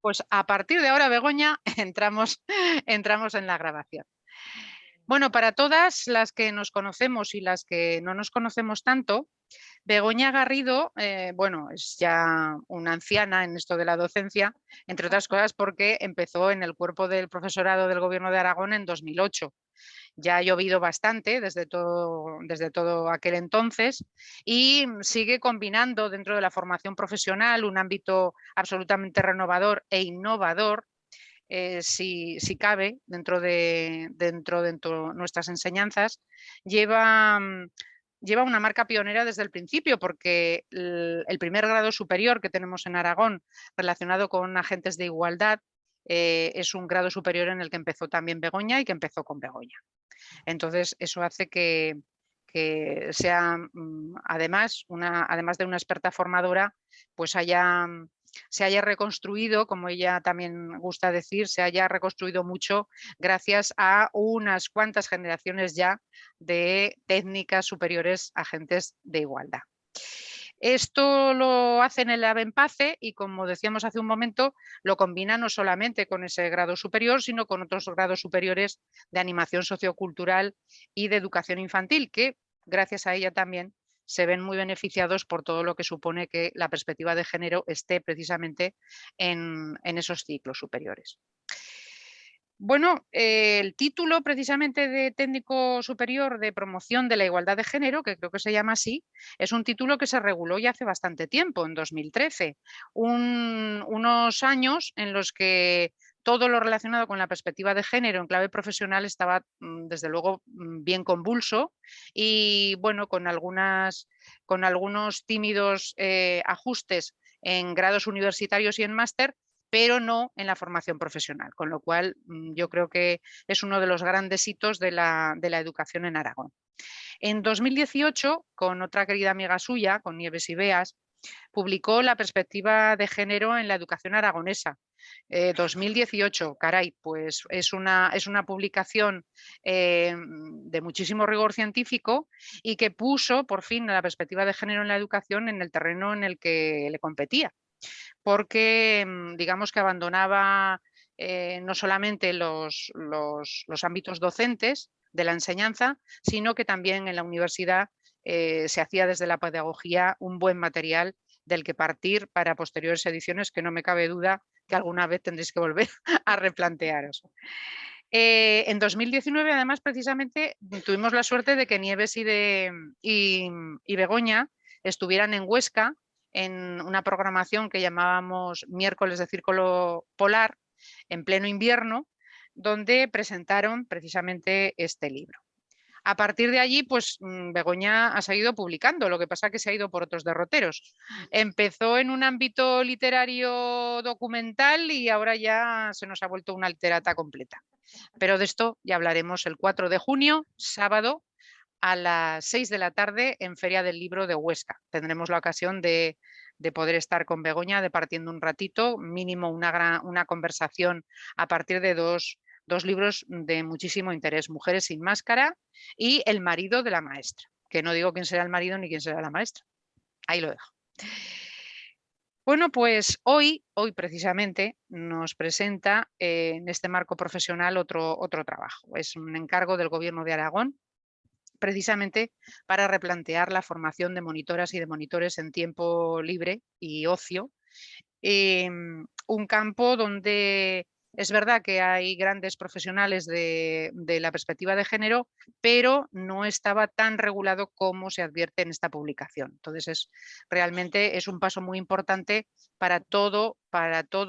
Pues a partir de ahora, Begoña, entramos en la grabación. Bueno, para todas las que nos conocemos y las que no nos conocemos tanto, Begoña Garrido, bueno, es ya una anciana en esto de la docencia, entre otras cosas porque empezó en el cuerpo del profesorado del Gobierno de Aragón en 2008. Ya ha llovido bastante desde todo aquel entonces y sigue combinando dentro de la formación profesional un ámbito absolutamente renovador e innovador, si cabe, dentro de nuestras enseñanzas. Lleva, lleva una marca pionera desde el principio, porque el primer grado superior que tenemos en Aragón relacionado con agentes de igualdad es un grado superior en el que empezó también Begoña y que empezó con Begoña. Entonces, eso hace que sea, además de una experta formadora, pues se haya reconstruido, como ella también gusta decir, se haya reconstruido mucho gracias a unas cuantas generaciones ya de técnicas superiores agentes de igualdad. Esto lo hacen en el ABEMPACE y, como decíamos hace un momento, lo combina no solamente con ese grado superior, sino con otros grados superiores de animación sociocultural y de educación infantil, que gracias a ella también se ven muy beneficiados por todo lo que supone que la perspectiva de género esté precisamente en esos ciclos superiores. Bueno, el título precisamente de técnico superior de promoción de la igualdad de género, que creo que se llama así, es un título que se reguló ya hace bastante tiempo, en 2013, unos años en los que todo lo relacionado con la perspectiva de género en clave profesional estaba, desde luego, bien convulso y, bueno, con algunos tímidos ajustes en grados universitarios y en máster, pero no en la formación profesional, con lo cual yo creo que es uno de los grandes hitos de la educación en Aragón. En 2018, con otra querida amiga suya, con Nieves Ibeas, publicó La perspectiva de género en la educación aragonesa. 2018, caray, pues es una publicación de muchísimo rigor científico y que puso por fin la perspectiva de género en la educación en el terreno en el que le competía, porque digamos que abandonaba no solamente los ámbitos docentes de la enseñanza, sino que también en la universidad se hacía desde la pedagogía un buen material del que partir para posteriores ediciones, que no me cabe duda que alguna vez tendréis que volver a replantearos. En 2019, además, precisamente, tuvimos la suerte de que Nieves y Begoña estuvieran en Huesca en una programación que llamábamos Miércoles de Círculo Polar, en pleno invierno, donde presentaron precisamente este libro. A partir de allí, pues Begoña ha seguido publicando, lo que pasa es que se ha ido por otros derroteros. Empezó en un ámbito literario documental y ahora ya se nos ha vuelto una literata completa. Pero de esto ya hablaremos el 4 de junio, sábado, a las 6 de la tarde en Feria del Libro de Huesca. Tendremos la ocasión de poder estar con Begoña departiendo un ratito, mínimo una conversación a partir de dos libros de muchísimo interés, Mujeres sin máscara y El marido de la maestra, que no digo quién será el marido ni quién será la maestra. Ahí lo dejo. Bueno, pues hoy precisamente nos presenta en este marco profesional otro trabajo. Es un encargo del Gobierno de Aragón, precisamente para replantear la formación de monitoras y de monitores en tiempo libre y ocio. Un campo donde es verdad que hay grandes profesionales de la perspectiva de género, pero no estaba tan regulado como se advierte en esta publicación. Entonces, realmente es un paso muy importante para todo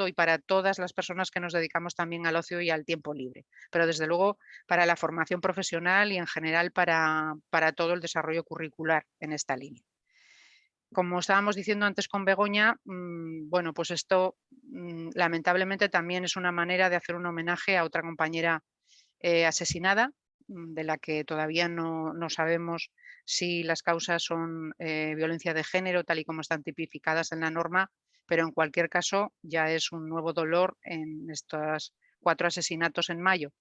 y para todas las personas que nos dedicamos también al ocio y al tiempo libre, pero desde luego para la formación profesional y en general para todo el desarrollo curricular en esta línea. Como estábamos diciendo antes con Begoña, bueno, pues esto lamentablemente también es una manera de hacer un homenaje a otra compañera asesinada, de la que todavía no sabemos si las causas son violencia de género, tal y como están tipificadas en la norma, pero en cualquier caso ya es un nuevo dolor en estos 4 asesinatos en mayo.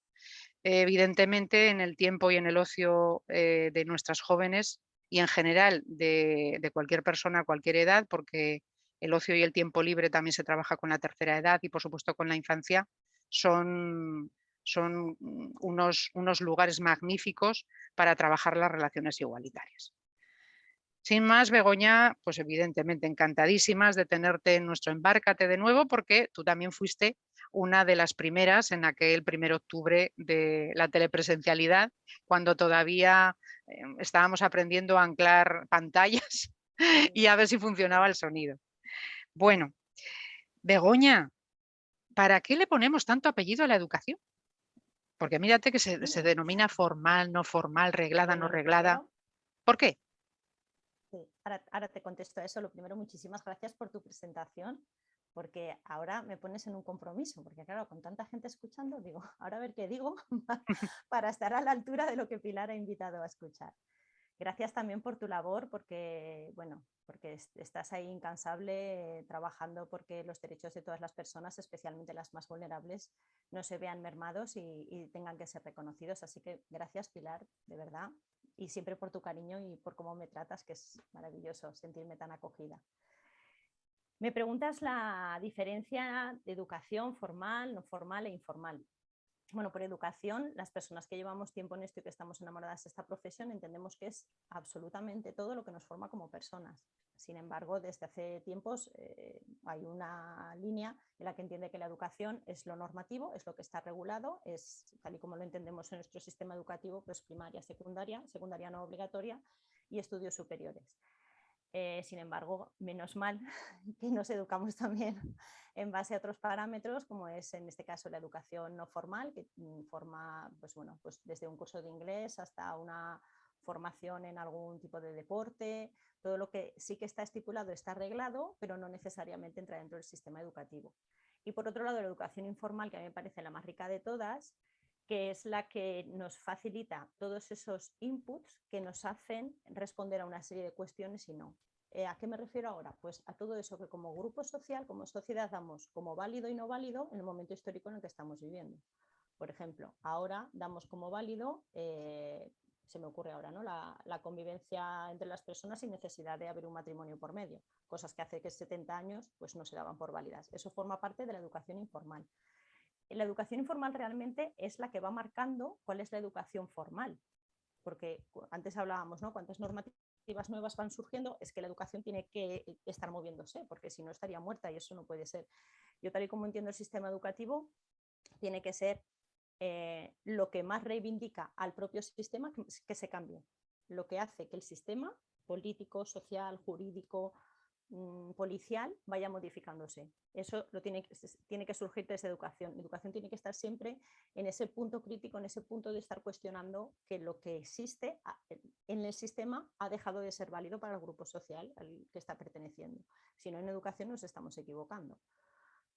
Evidentemente, en el tiempo y en el ocio de nuestras jóvenes y en general de cualquier persona a cualquier edad, porque el ocio y el tiempo libre también se trabaja con la tercera edad y, por supuesto, con la infancia, son, son unos lugares magníficos para trabajar las relaciones igualitarias. Sin más, Begoña, pues evidentemente encantadísimas de tenerte en nuestro Embárcate de nuevo, porque tú también fuiste una de las primeras en aquel 1 de octubre de la telepresencialidad, cuando todavía estábamos aprendiendo a anclar pantallas y a ver si funcionaba el sonido. Bueno, Begoña, ¿para qué le ponemos tanto apellido a la educación? Porque mírate que se denomina formal, no formal, reglada, no Bueno, lo reglada. primero, ¿Por qué? sí, ahora te contesto a eso. Lo primero, muchísimas gracias por tu presentación, porque ahora me pones en un compromiso, porque claro, con tanta gente escuchando, digo, ahora a ver qué digo para estar a la altura de lo que Pilar ha invitado a escuchar. Gracias también por tu labor, porque, bueno, porque estás ahí incansable trabajando porque los derechos de todas las personas, especialmente las más vulnerables, no se vean mermados y tengan que ser reconocidos. Así que gracias, Pilar, de verdad. Y siempre por tu cariño y por cómo me tratas, que es maravilloso sentirme tan acogida. Me preguntas la diferencia de educación formal, no formal e informal. Bueno, por educación, las personas que llevamos tiempo en esto y que estamos enamoradas de esta profesión entendemos que es absolutamente todo lo que nos forma como personas. Sin embargo, desde hace tiempos hay una línea en la que entiende que la educación es lo normativo, es lo que está regulado, es tal y como lo entendemos en nuestro sistema educativo, pues primaria, secundaria no obligatoria y estudios superiores. Sin embargo, menos mal que nos educamos también en base a otros parámetros, como es en este caso la educación no formal, que forma pues, bueno, pues desde un curso de inglés hasta una formación en algún tipo de deporte, todo lo que sí que está estipulado está arreglado, pero no necesariamente entra dentro del sistema educativo. Y por otro lado, la educación informal, que a mí me parece la más rica de todas, que es la que nos facilita todos esos inputs que nos hacen responder a una serie de cuestiones y no. ¿A qué me refiero ahora? Pues a todo eso que como grupo social, como sociedad, damos como válido y no válido en el momento histórico en el que estamos viviendo. Por ejemplo, ahora damos como válido, se me ocurre ahora, ¿no? La convivencia entre las personas sin necesidad de haber un matrimonio por medio, cosas que hace que 70 años pues, no se daban por válidas. Eso forma parte de la educación informal. La educación informal realmente es la que va marcando cuál es la educación formal, porque antes hablábamos, ¿no? Cuántas normativas nuevas van surgiendo, es que la educación tiene que estar moviéndose, porque si no estaría muerta y eso no puede ser. Yo tal y como entiendo el sistema educativo, tiene que ser lo que más reivindica al propio sistema que se cambie, lo que hace que el sistema político, social, jurídico, policial vaya modificándose. Eso tiene que surgir desde educación. La educación tiene que estar siempre en ese punto crítico, en ese punto de estar cuestionando que lo que existe en el sistema ha dejado de ser válido para el grupo social al que está perteneciendo. Si no, en educación nos estamos equivocando.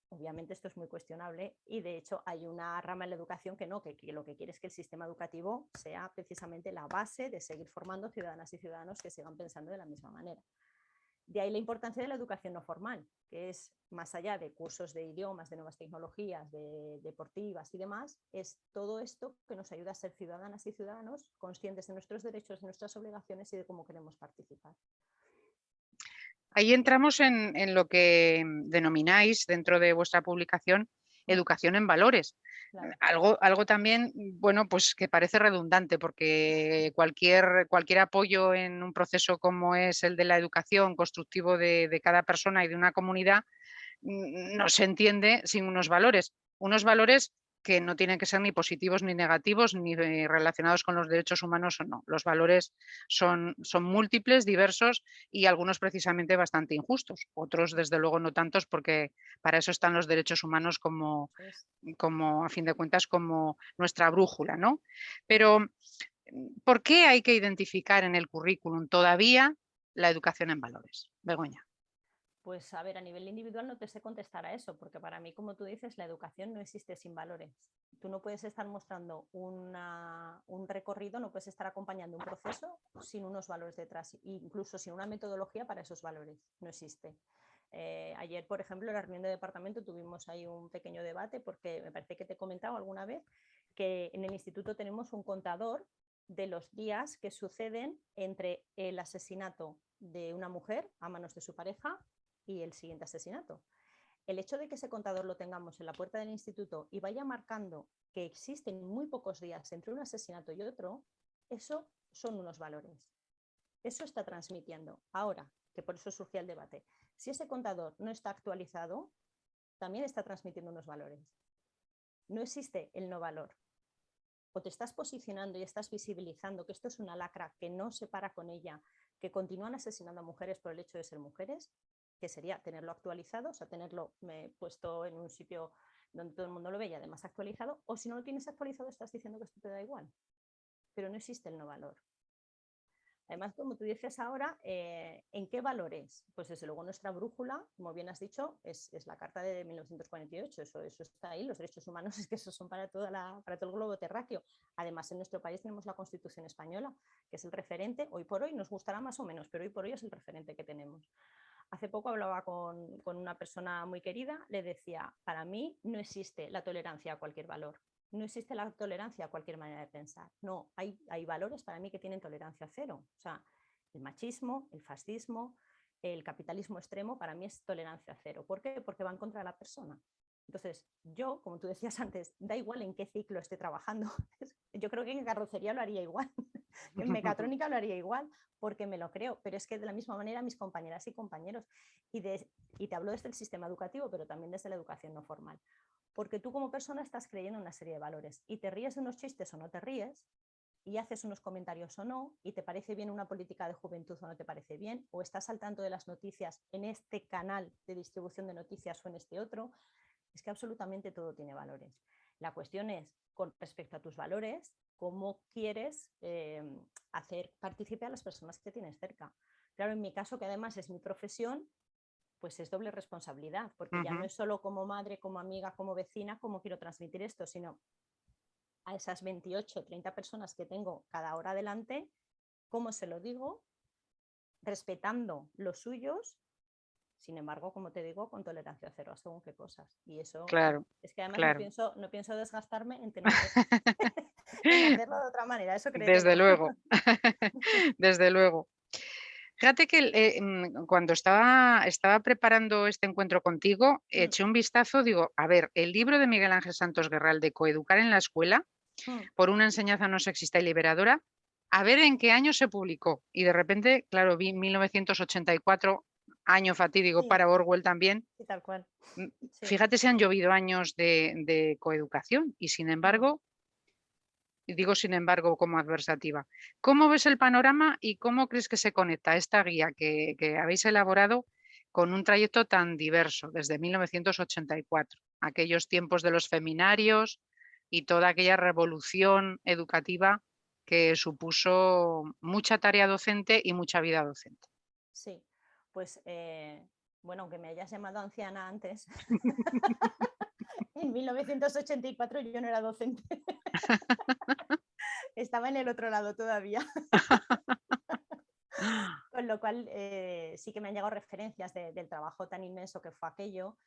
Obviamente esto es muy cuestionable y de hecho hay una rama en la educación que no, que lo que quiere es que el sistema educativo sea precisamente la base de seguir formando ciudadanas y ciudadanos que sigan pensando de la misma manera. De ahí la importancia de la educación no formal, que es más allá de cursos de idiomas, de nuevas tecnologías, de deportivas y demás, es todo esto que nos ayuda a ser ciudadanas y ciudadanos conscientes de nuestros derechos, de nuestras obligaciones y de cómo queremos participar. Ahí entramos en lo que denomináis dentro de vuestra publicación educación en valores. Claro. Algo también, bueno, pues que parece redundante, porque cualquier apoyo en un proceso como es el de la educación constructivo de cada persona y de una comunidad no se entiende sin unos valores. Unos valores que no tienen que ser ni positivos ni negativos, ni relacionados con los derechos humanos o no. Los valores son múltiples, diversos y algunos precisamente bastante injustos. Otros, desde luego, no tantos, porque para eso están los derechos humanos como a fin de cuentas, como nuestra brújula, ¿no? Pero, ¿por qué hay que identificar en el currículum todavía la educación en valores? Begoña. Pues a ver, a nivel individual no te sé contestar a eso, porque para mí, como tú dices, la educación no existe sin valores. Tú no puedes estar mostrando un recorrido, no puedes estar acompañando un proceso sin unos valores detrás, incluso sin una metodología para esos valores. No existe. Ayer, por ejemplo, en la reunión de departamento tuvimos ahí un pequeño debate, porque me parece que te he comentado alguna vez que en el instituto tenemos un contador de los días que suceden entre el asesinato de una mujer a manos de su pareja y el siguiente asesinato. El hecho de que ese contador lo tengamos en la puerta del instituto y vaya marcando que existen muy pocos días entre un asesinato y otro, eso son unos valores. Eso está transmitiendo. Ahora, que por eso surgía el debate, si ese contador no está actualizado, también está transmitiendo unos valores. No existe el no valor. O te estás posicionando y estás visibilizando que esto es una lacra que no se para con ella, que continúan asesinando a mujeres por el hecho de ser mujeres, que sería tenerlo actualizado, o sea, tenerlo puesto en un sitio donde todo el mundo lo ve y además actualizado, o si no lo tienes actualizado estás diciendo que esto te da igual. Pero no existe el no valor. Además, como tú dices ahora, ¿en qué valores? Pues desde luego nuestra brújula, como bien has dicho, es la Carta de 1948, eso está ahí, los derechos humanos es que esos son para todo el globo terráqueo. Además, en nuestro país tenemos la Constitución española, que es el referente, hoy por hoy nos gustará más o menos, pero hoy por hoy es el referente que tenemos. Hace poco hablaba con una persona muy querida, le decía, para mí no existe la tolerancia a cualquier valor. No existe la tolerancia a cualquier manera de pensar. No, hay valores para mí que tienen tolerancia cero. O sea, el machismo, el fascismo, el capitalismo extremo, para mí es tolerancia cero. ¿Por qué? Porque van contra la persona. Entonces, yo, como tú decías antes, da igual en qué ciclo esté trabajando. Yo creo que en carrocería lo haría igual, en mecatrónica lo haría igual, porque me lo creo. Pero es que de la misma manera mis compañeras y compañeros, y te hablo desde el sistema educativo, pero también desde la educación no formal. Porque tú como persona estás creyendo en una serie de valores y te ríes de unos chistes o no te ríes, y haces unos comentarios o no, y te parece bien una política de juventud o no te parece bien, o estás al tanto de las noticias en este canal de distribución de noticias o en este otro. Es que absolutamente todo tiene valores. La cuestión es, con respecto a tus valores, cómo quieres hacer partícipe a las personas que tienes cerca. Claro, en mi caso, que además es mi profesión, pues es doble responsabilidad, porque ya no es solo como madre, como amiga, como vecina, cómo quiero transmitir esto, sino a esas 28, 30 personas que tengo cada hora delante, cómo se lo digo, respetando los suyos, sin embargo, como te digo, con tolerancia cero a según qué cosas. Y eso, Claro, es que además claro. no pienso desgastarme en tener en hacerlo de otra manera, eso créetelo. Desde luego, desde luego. Fíjate que cuando estaba preparando este encuentro contigo, eché un vistazo, digo, a ver, el libro de Miguel Ángel Santos Guerral de Coeducar en la escuela, por una enseñanza no sexista y liberadora, a ver en qué año se publicó. Y de repente, claro, vi 1984, año fatídico Sí, para Orwell también. sí, tal cual. Sí. Fíjate si han llovido años de coeducación y sin embargo, y digo sin embargo como adversativa, ¿cómo ves el panorama y cómo crees que se conecta esta guía que habéis elaborado con un trayecto tan diverso desde 1984, aquellos tiempos de los feminarios y toda aquella revolución educativa que supuso mucha tarea docente y mucha vida docente? Sí, pues bueno, aunque me hayas llamado anciana antes, en 1984 yo no era docente, estaba en el otro lado todavía. Con lo cual sí que me han llegado referencias del trabajo tan inmenso que fue aquello.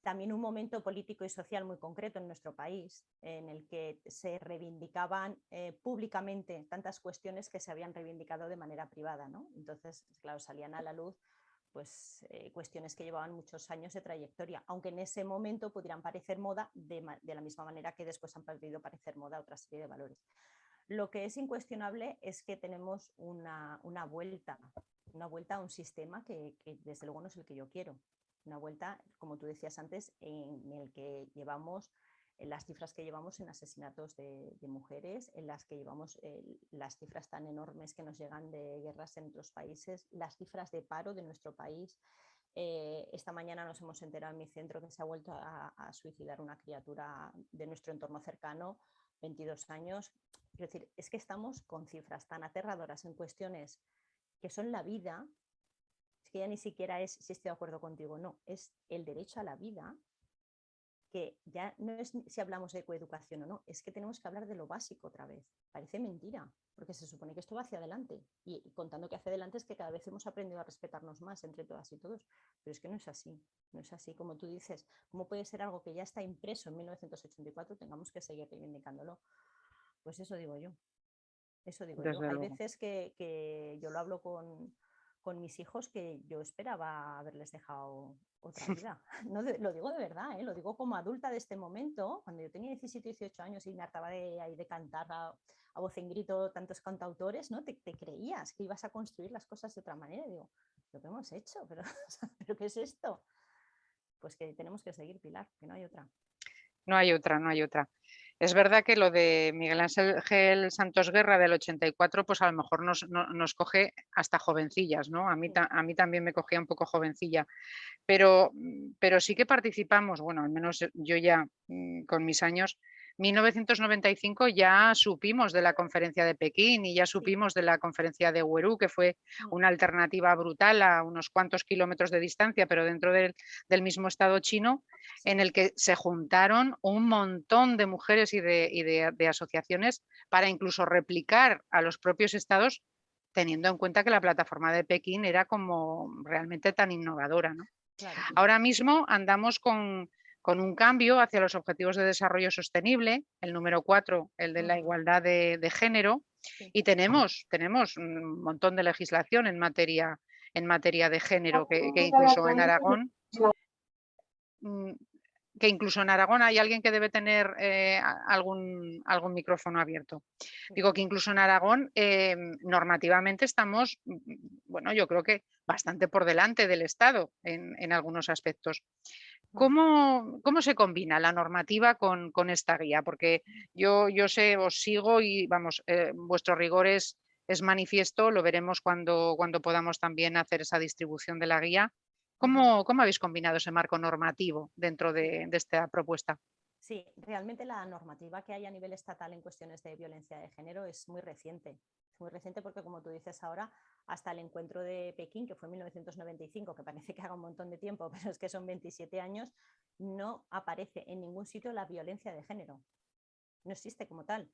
También un momento político y social muy concreto en nuestro país, en el que se reivindicaban públicamente tantas cuestiones que se habían reivindicado de manera privada, ¿no? Entonces, claro, salían a la luz pues, cuestiones que llevaban muchos años de trayectoria, aunque en ese momento pudieran parecer moda de la misma manera que después han podido parecer moda otra serie de valores. Lo que es incuestionable es que tenemos una vuelta a un sistema que desde luego no es el que yo quiero. Una vuelta, como tú decías antes, en el que llevamos las cifras que llevamos en asesinatos de mujeres, en las que llevamos las cifras tan enormes que nos llegan de guerras en otros países, las cifras de paro de nuestro país. Esta mañana nos hemos enterado en mi centro que se ha vuelto a suicidar una criatura de nuestro entorno cercano, 22 años. Quiero decir, es que estamos con cifras tan aterradoras en cuestiones que son la vida, es que ya ni siquiera es si estoy de acuerdo contigo o no, es el derecho a la vida, que ya no es si hablamos de coeducación o no, es que tenemos que hablar de lo básico otra vez. Parece mentira, porque se supone que esto va hacia adelante. Y contando que hacia adelante es que cada vez hemos aprendido a respetarnos más entre todas y todos. Pero es que no es así, no es así. Como tú dices, ¿cómo puede ser algo que ya está impreso en 1984, tengamos que seguir reivindicándolo? Pues eso digo yo. Eso digo yo. Desde Hay luego. veces que yo lo hablo con mis hijos que yo esperaba haberles dejado otra vida. No, lo digo de verdad, lo digo como adulta de este momento, cuando yo tenía 17, 18 años y me hartaba de cantar a voz en grito tantos cantautores, ¿no? Te creías que ibas a construir las cosas de otra manera. Y digo, lo que hemos hecho, pero, ¿pero qué es esto? Pues que tenemos que seguir, Pilar, que no hay otra. No hay otra, no hay otra. Es verdad que lo de Miguel Ángel Santos Guerra del 84, pues a lo mejor nos coge hasta jovencillas, ¿no? A mí también me cogía un poco jovencilla, pero sí que participamos, bueno, al menos yo ya con mis años, 1995 ya supimos de la conferencia de Pekín y ya supimos de la conferencia de Uerú, que fue una alternativa brutal a unos cuantos kilómetros de distancia, pero dentro del mismo estado chino, en el que se juntaron un montón de mujeres y de asociaciones para incluso replicar a los propios estados, teniendo en cuenta que la plataforma de Pekín era como realmente tan innovadora, ¿no? Claro. Ahora mismo andamos con un cambio hacia los objetivos de desarrollo sostenible, el número 4, el de la igualdad de género, y tenemos un montón de legislación en materia de género que incluso en Aragón que incluso en Aragón hay alguien que debe tener algún micrófono abierto. Digo que incluso en Aragón normativamente estamos, bueno, yo creo que bastante por delante del Estado en algunos aspectos. ¿Cómo se combina la normativa con esta guía? Porque yo sé, os sigo y vamos, vuestro rigor es manifiesto, lo veremos cuando podamos también hacer esa distribución de la guía. ¿Cómo habéis combinado ese marco normativo dentro de esta propuesta? Sí, realmente la normativa que hay a nivel estatal en cuestiones de violencia de género es muy reciente. Es muy reciente porque, como tú dices ahora, hasta el encuentro de Pekín, que fue en 1995, que parece que haga un montón de tiempo, pero es que son 27 años, no aparece en ningún sitio la violencia de género. No existe como tal.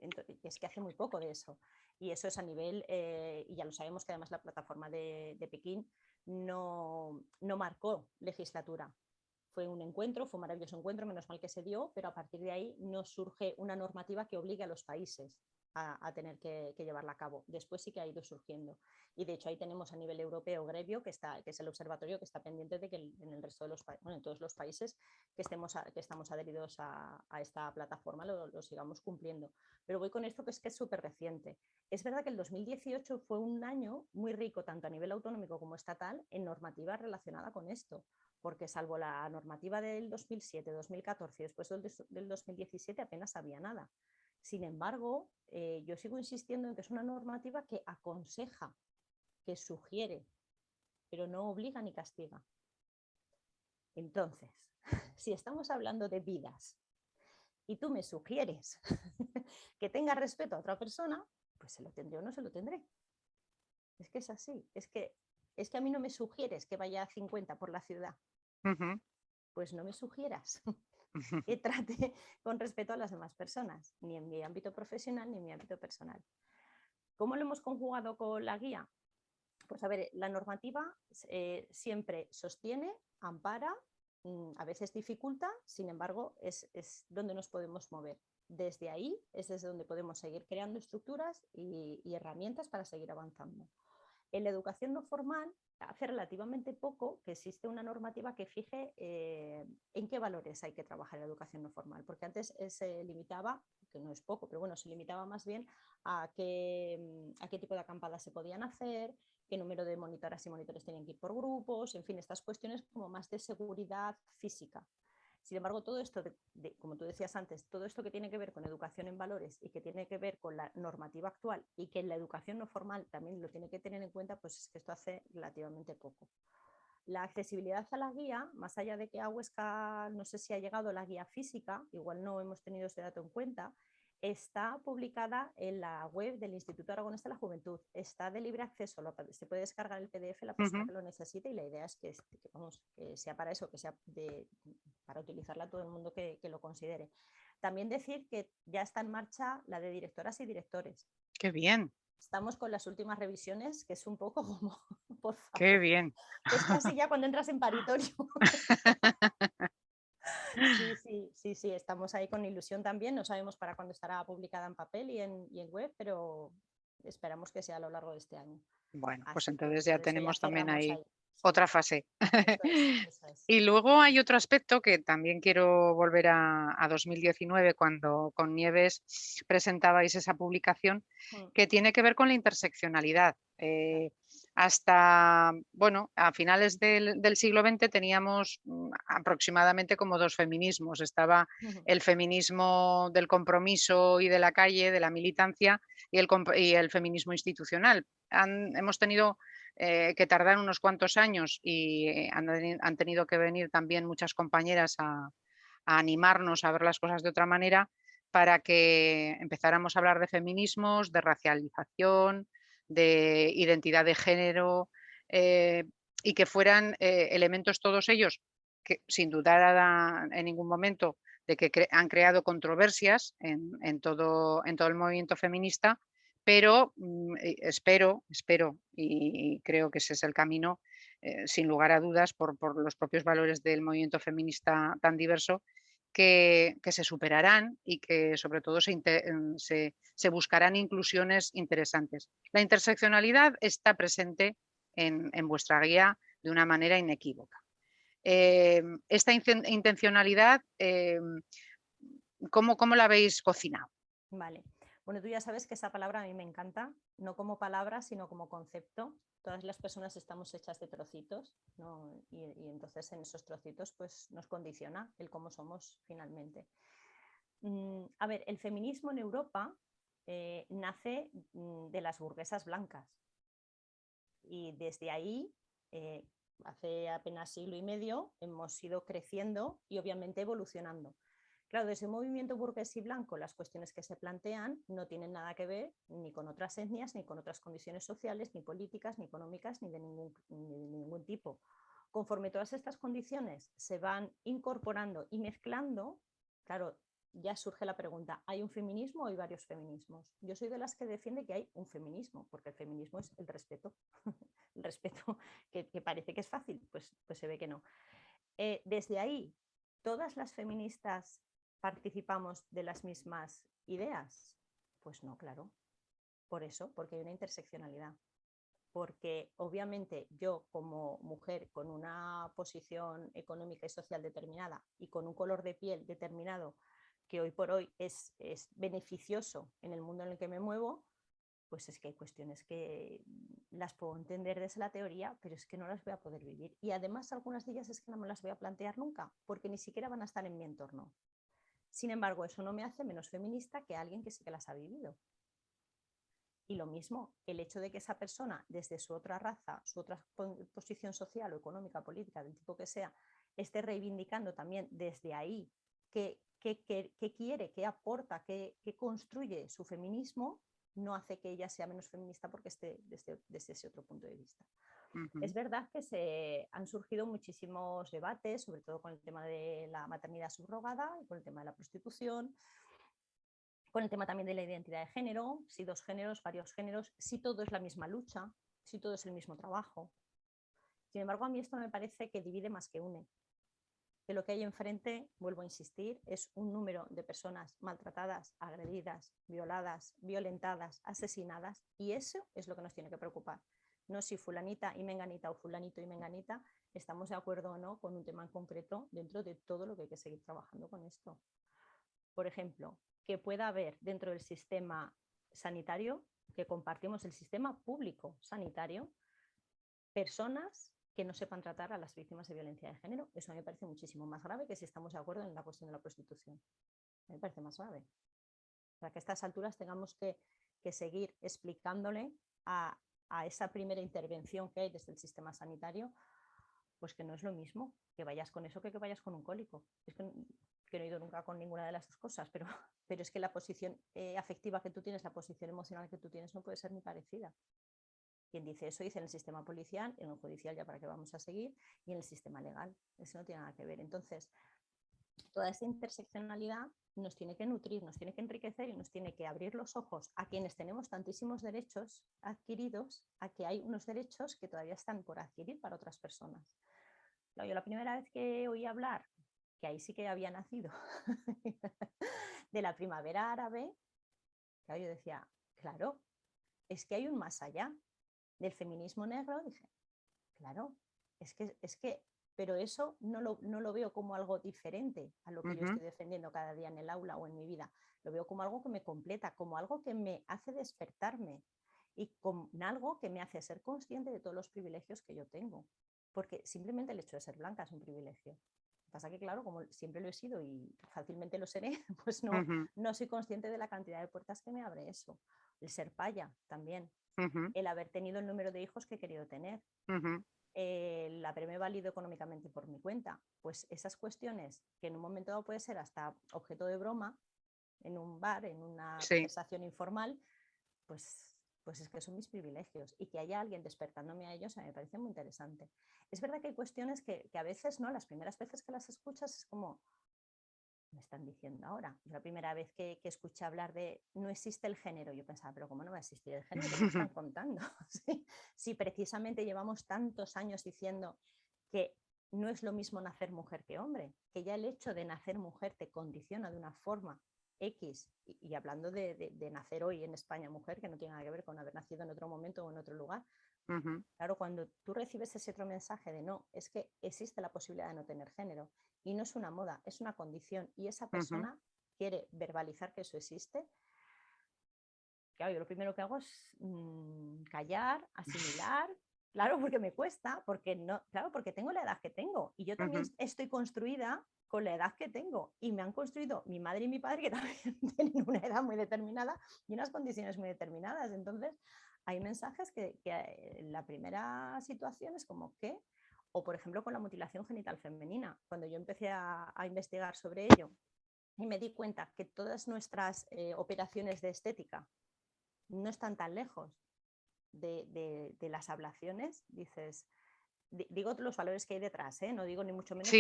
Entonces, es que hace muy poco de eso. Y eso es a nivel, y ya lo sabemos que además la plataforma de Pekín no marcó legislatura. Fue un encuentro, fue un maravilloso encuentro, menos mal que se dio, pero a partir de ahí no surge una normativa que obligue a los países a tener que llevarla a cabo. Después sí que ha ido surgiendo. Y de hecho ahí tenemos a nivel europeo Grevio, que es el observatorio que está pendiente de que en el resto de los países, bueno, en todos los países que estamos adheridos a esta plataforma lo sigamos cumpliendo. Pero voy con esto que es súper reciente. Es verdad que el 2018 fue un año muy rico, tanto a nivel autonómico como estatal, en normativa relacionada con esto, porque salvo la normativa del 2007, 2014 y después del 2017 apenas había nada. Sin embargo, yo sigo insistiendo en que es una normativa que aconseja, que sugiere, pero no obliga ni castiga. Entonces, si estamos hablando de vidas y tú me sugieres que tenga respeto a otra persona, pues se lo tendré o no se lo tendré. Es que es así, es que a mí no me sugieres que vaya a 50 por la ciudad. Pues no me sugieras que trate con respeto a las demás personas, ni en mi ámbito profesional ni en mi ámbito personal. ¿Cómo lo hemos conjugado con la guía? Pues a ver, la normativa siempre sostiene, ampara, a veces dificulta, sin embargo, es donde nos podemos mover. Desde ahí es desde donde podemos seguir creando estructuras y herramientas para seguir avanzando. En la educación no formal, hace relativamente poco que existe una normativa que fije en qué valores hay que trabajar en la educación no formal, porque antes se limitaba, que no es poco, pero bueno, se limitaba más bien a qué tipo de acampadas se podían hacer, qué número de monitoras y monitores tenían que ir por grupos, en fin, estas cuestiones como más de seguridad física. Sin embargo, todo esto, como tú decías antes, todo esto que tiene que ver con educación en valores y que tiene que ver con la normativa actual y que en la educación no formal también lo tiene que tener en cuenta, pues es que esto hace relativamente poco. La accesibilidad a la guía, más allá de que a Huesca no sé si ha llegado la guía física, igual no hemos tenido este dato en cuenta, está publicada en la web del Instituto Aragonés de la Juventud. Está de libre acceso, se puede descargar el PDF la persona que lo necesite y la idea es que sea para eso, que sea para utilizarla todo el mundo que lo considere. También decir que ya está en marcha la de directoras y directores. ¡Qué bien! Estamos con las últimas revisiones, que es un poco como, por favor, ¡Qué bien! es casi ya cuando entras en paritorio. Sí, estamos ahí con ilusión también. No sabemos para cuándo estará publicada en papel y en web, pero esperamos que sea a lo largo de este año. Bueno, pues Así que entonces ya por eso ya tenemos también cerramos ahí ahí. Sí, otra fase. eso es, eso es. Y luego hay otro aspecto que también quiero volver a 2019, cuando con Nieves presentabais esa publicación, Mm, que tiene que ver con la interseccionalidad. claro. Hasta, bueno, a finales del siglo XX teníamos aproximadamente como dos feminismos. Estaba Ujú, el feminismo del compromiso y de la calle, de la militancia, y el feminismo institucional. Hemos tenido que tardar unos cuantos años y han tenido que venir también muchas compañeras a animarnos a ver las cosas de otra manera para que empezáramos a hablar de feminismos, de racialización, de identidad de género, eh, y que fueran elementos todos ellos que sin dudar en ningún momento de que han creado controversias en todo el movimiento feminista, pero espero y creo que ese es el camino, sin lugar a dudas, por los propios valores del movimiento feminista tan diverso, que se superarán y que sobre todo se buscarán inclusiones interesantes. La interseccionalidad está presente en vuestra guía de una manera inequívoca. Esta intencionalidad, ¿cómo la habéis cocinado? vale. Bueno, tú ya sabes que esa palabra a mí me encanta, no como palabra, sino como concepto. Todas las personas estamos hechas de trocitos, ¿no? Y entonces en esos trocitos pues, nos condiciona el cómo somos finalmente. A ver, el feminismo en Europa nace de las burguesas blancas y desde ahí, eh, hace apenas siglo y medio, hemos ido creciendo y obviamente evolucionando. Claro, desde un movimiento burgués y blanco, las cuestiones que se plantean no tienen nada que ver ni con otras etnias, ni con otras condiciones sociales, ni políticas, ni económicas, ni de ningún tipo. Conforme todas estas condiciones se van incorporando y mezclando, claro, ya surge la pregunta, ¿hay un feminismo o hay varios feminismos? Yo soy de las que defiende que hay un feminismo, porque el feminismo es el respeto, el respeto que parece que es fácil, pues se ve que no. Desde ahí, ¿todas las feministas participamos de las mismas ideas? Pues no, claro. Por eso, porque hay una interseccionalidad. Porque obviamente yo como mujer con una posición económica y social determinada y con un color de piel determinado que hoy por hoy es beneficioso en el mundo en el que me muevo, pues es que hay cuestiones que las puedo entender desde la teoría, pero es que no las voy a poder vivir. Y además algunas de ellas es que no me las voy a plantear nunca, porque ni siquiera van a estar en mi entorno. Sin embargo, eso no me hace menos feminista que alguien que sí que las ha vivido. Y lo mismo, el hecho de que esa persona, desde su otra raza, su otra posición social o económica, política, del tipo que sea, esté reivindicando también desde ahí qué quiere, qué aporta, qué construye su feminismo, no hace que ella sea menos feminista porque esté desde ese otro punto de vista. Es Ujú. verdad que se han surgido muchísimos debates, sobre todo con el tema de la maternidad subrogada y con el tema de la prostitución, con el tema también de la identidad de género, si dos géneros, varios géneros, si todo es la misma lucha, si todo es el mismo trabajo. Sin embargo, a mí esto me parece que divide más que une. Que lo que hay enfrente, vuelvo a insistir, es un número de personas maltratadas, agredidas, violadas, violentadas, asesinadas, y eso es lo que nos tiene que preocupar. No si fulanita y menganita o fulanito y menganita estamos de acuerdo o no con un tema en concreto dentro de todo lo que hay que seguir trabajando con esto. Por ejemplo, que pueda haber dentro del sistema sanitario, que compartimos el sistema público sanitario, personas que no sepan tratar a las víctimas de violencia de género. Eso me parece muchísimo más grave que si estamos de acuerdo en la cuestión de la prostitución. Me parece más grave. Para que a estas alturas tengamos que seguir explicándole a esa primera intervención que hay desde el sistema sanitario, pues que no es lo mismo que vayas con eso que vayas con un cólico. Es que no he ido nunca con ninguna de las dos cosas, pero es que la posición afectiva que tú tienes, la posición emocional que tú tienes no puede ser ni parecida. Quien dice eso dice en el sistema policial, en el judicial ya para qué vamos a seguir, y en el sistema legal. Eso no tiene nada que ver. Entonces, toda esta interseccionalidad nos tiene que nutrir, nos tiene que enriquecer y nos tiene que abrir los ojos a quienes tenemos tantísimos derechos adquiridos, a que hay unos derechos que todavía están por adquirir para otras personas. Yo la primera vez que oí hablar, que ahí sí que había nacido, de la primavera árabe, claro, yo decía, claro, es que hay un más allá. del feminismo negro, dije, claro, pero eso no lo veo como algo diferente a lo que yo estoy defendiendo cada día en el aula o en mi vida. Lo veo como algo que me completa, como algo que me hace despertarme y como algo que me hace ser consciente de todos los privilegios que yo tengo. Porque simplemente el hecho de ser blanca es un privilegio. Lo que pasa que, claro, como siempre lo he sido y fácilmente lo seré, pues no soy consciente de la cantidad de puertas que me abre eso. El ser paya también. El haber tenido el número de hijos que he querido tener. El haberme valido económicamente por mi cuenta. Pues esas cuestiones que en un momento dado puede ser hasta objeto de broma en un bar, en una conversación informal, pues es que son mis privilegios y que haya alguien despertándome a ellos me parece muy interesante. Es verdad que hay cuestiones que a veces, ¿no? Las primeras veces que las escuchas es como, me están diciendo ahora. Yo la primera vez que escuché hablar de no existe el género, yo pensaba, pero ¿cómo no va a existir el género? ¿Qué me están contando? Si precisamente llevamos tantos años diciendo que no es lo mismo nacer mujer que hombre, que ya el hecho de nacer mujer te condiciona de una forma X, y hablando de nacer hoy en España mujer, que no tiene nada que ver con haber nacido en otro momento o en otro lugar. Claro, cuando tú recibes ese otro mensaje de no, es que existe la posibilidad de no tener género y no es una moda, es una condición y esa persona quiere verbalizar que eso existe, claro, yo lo primero que hago es callar, asimilar, claro, porque me cuesta, porque no, claro, porque tengo la edad que tengo y yo también estoy construida con la edad que tengo y me han construido mi madre y mi padre que también tienen una edad muy determinada y unas condiciones muy determinadas. Entonces, hay mensajes que la primera situación es como ¿qué? O por ejemplo con la mutilación genital femenina. Cuando yo empecé a investigar sobre ello y me di cuenta que todas nuestras operaciones de estética no están tan lejos de las ablaciones, dices, digo los valores que hay detrás, no digo ni mucho menos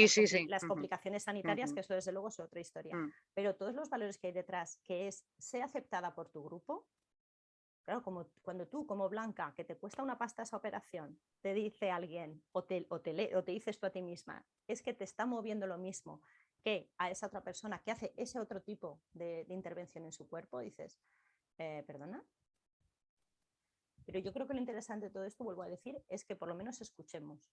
las complicaciones sanitarias, que eso desde luego es otra historia, pero todos los valores que hay detrás, que es ser aceptada por tu grupo. Claro, como cuando tú, como blanca, que te cuesta una pasta esa operación, te dice alguien o te dices tú a ti misma, es que te está moviendo lo mismo que a esa otra persona que hace ese otro tipo de intervención en su cuerpo, dices, ¿perdona? Pero yo creo que lo interesante de todo esto, vuelvo a decir, es que por lo menos escuchemos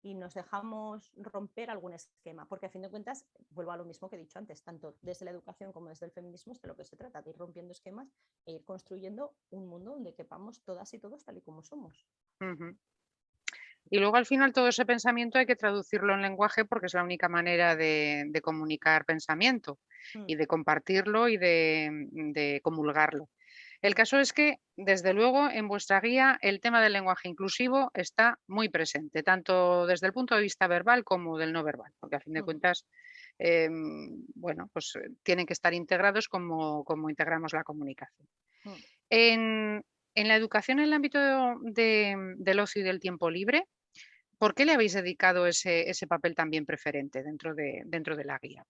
y nos dejamos romper algún esquema, porque a fin de cuentas, vuelvo a lo mismo que he dicho antes, tanto desde la educación como desde el feminismo es de lo que se trata, de ir rompiendo esquemas e ir construyendo un mundo donde quepamos todas y todos tal y como somos. Y luego al final todo ese pensamiento hay que traducirlo en lenguaje porque es la única manera de comunicar pensamiento y de compartirlo y de comulgarlo. El caso es que, desde luego, en vuestra guía el tema del lenguaje inclusivo está muy presente, tanto desde el punto de vista verbal como del no verbal, porque a fin de cuentas, bueno, pues tienen que estar integrados como integramos la comunicación. En la educación en el ámbito del ocio y del tiempo libre, ¿por qué le habéis dedicado ese papel también preferente dentro de la guía?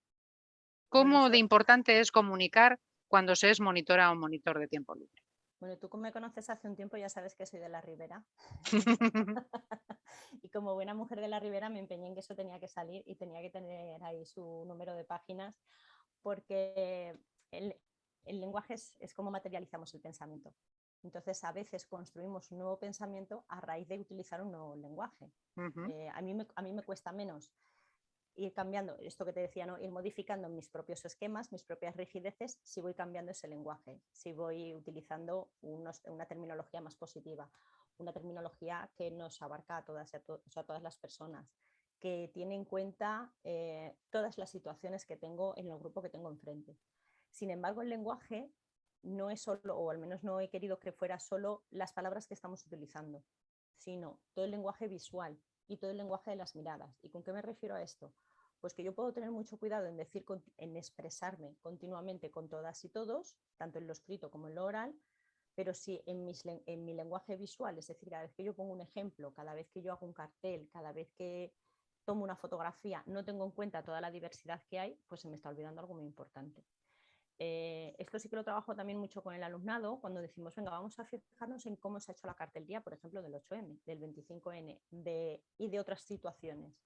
¿Cómo de importante es comunicar cuando se es monitora o monitor de tiempo libre? Bueno, tú como me conoces hace un tiempo ya sabes que soy de la Ribera. Y como buena mujer de la Ribera me empeñé en que eso tenía que salir y tenía que tener ahí su número de páginas, porque el lenguaje es como materializamos el pensamiento. Entonces, a veces construimos un nuevo pensamiento a raíz de utilizar un nuevo lenguaje. A mí me cuesta menos ir cambiando, esto que te decía, ¿no? Ir modificando mis propios esquemas, mis propias rigideces, si voy cambiando ese lenguaje, si voy utilizando una terminología más positiva, una terminología que nos abarca a todas, a todas las personas, que tiene en cuenta todas las situaciones que tengo en el grupo que tengo enfrente. Sin embargo, el lenguaje no es solo, o al menos no he querido que fuera solo las palabras que estamos utilizando, sino todo el lenguaje visual y todo el lenguaje de las miradas. ¿Y con qué me refiero a esto? Pues que yo puedo tener mucho cuidado en expresarme continuamente con todas y todos, tanto en lo escrito como en lo oral, pero si en mi lenguaje visual, es decir, cada vez que yo pongo un ejemplo, cada vez que yo hago un cartel, cada vez que tomo una fotografía, no tengo en cuenta toda la diversidad que hay, pues se me está olvidando algo muy importante. Esto sí que lo trabajo también mucho con el alumnado cuando decimos, venga, vamos a fijarnos en cómo se ha hecho la cartelería, por ejemplo, del 8M, del 25N y de otras situaciones.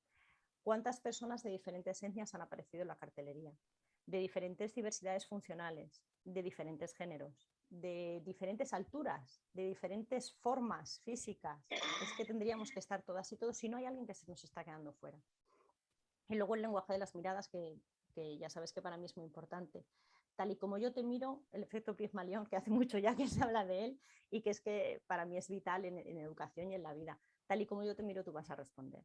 ¿Cuántas personas de diferentes etnias han aparecido en la cartelería? de diferentes diversidades funcionales, de diferentes géneros, de diferentes alturas, de diferentes formas físicas. Es que tendríamos que estar todas y todos si no hay alguien que se nos está quedando fuera. Y luego el lenguaje de las miradas, que ya sabes que para mí es muy importante. Tal y como yo te miro, el efecto Pigmalión, que hace mucho ya que se habla de él y que es que para mí es vital en educación y en la vida. Tal y como yo te miro, tú vas a responder.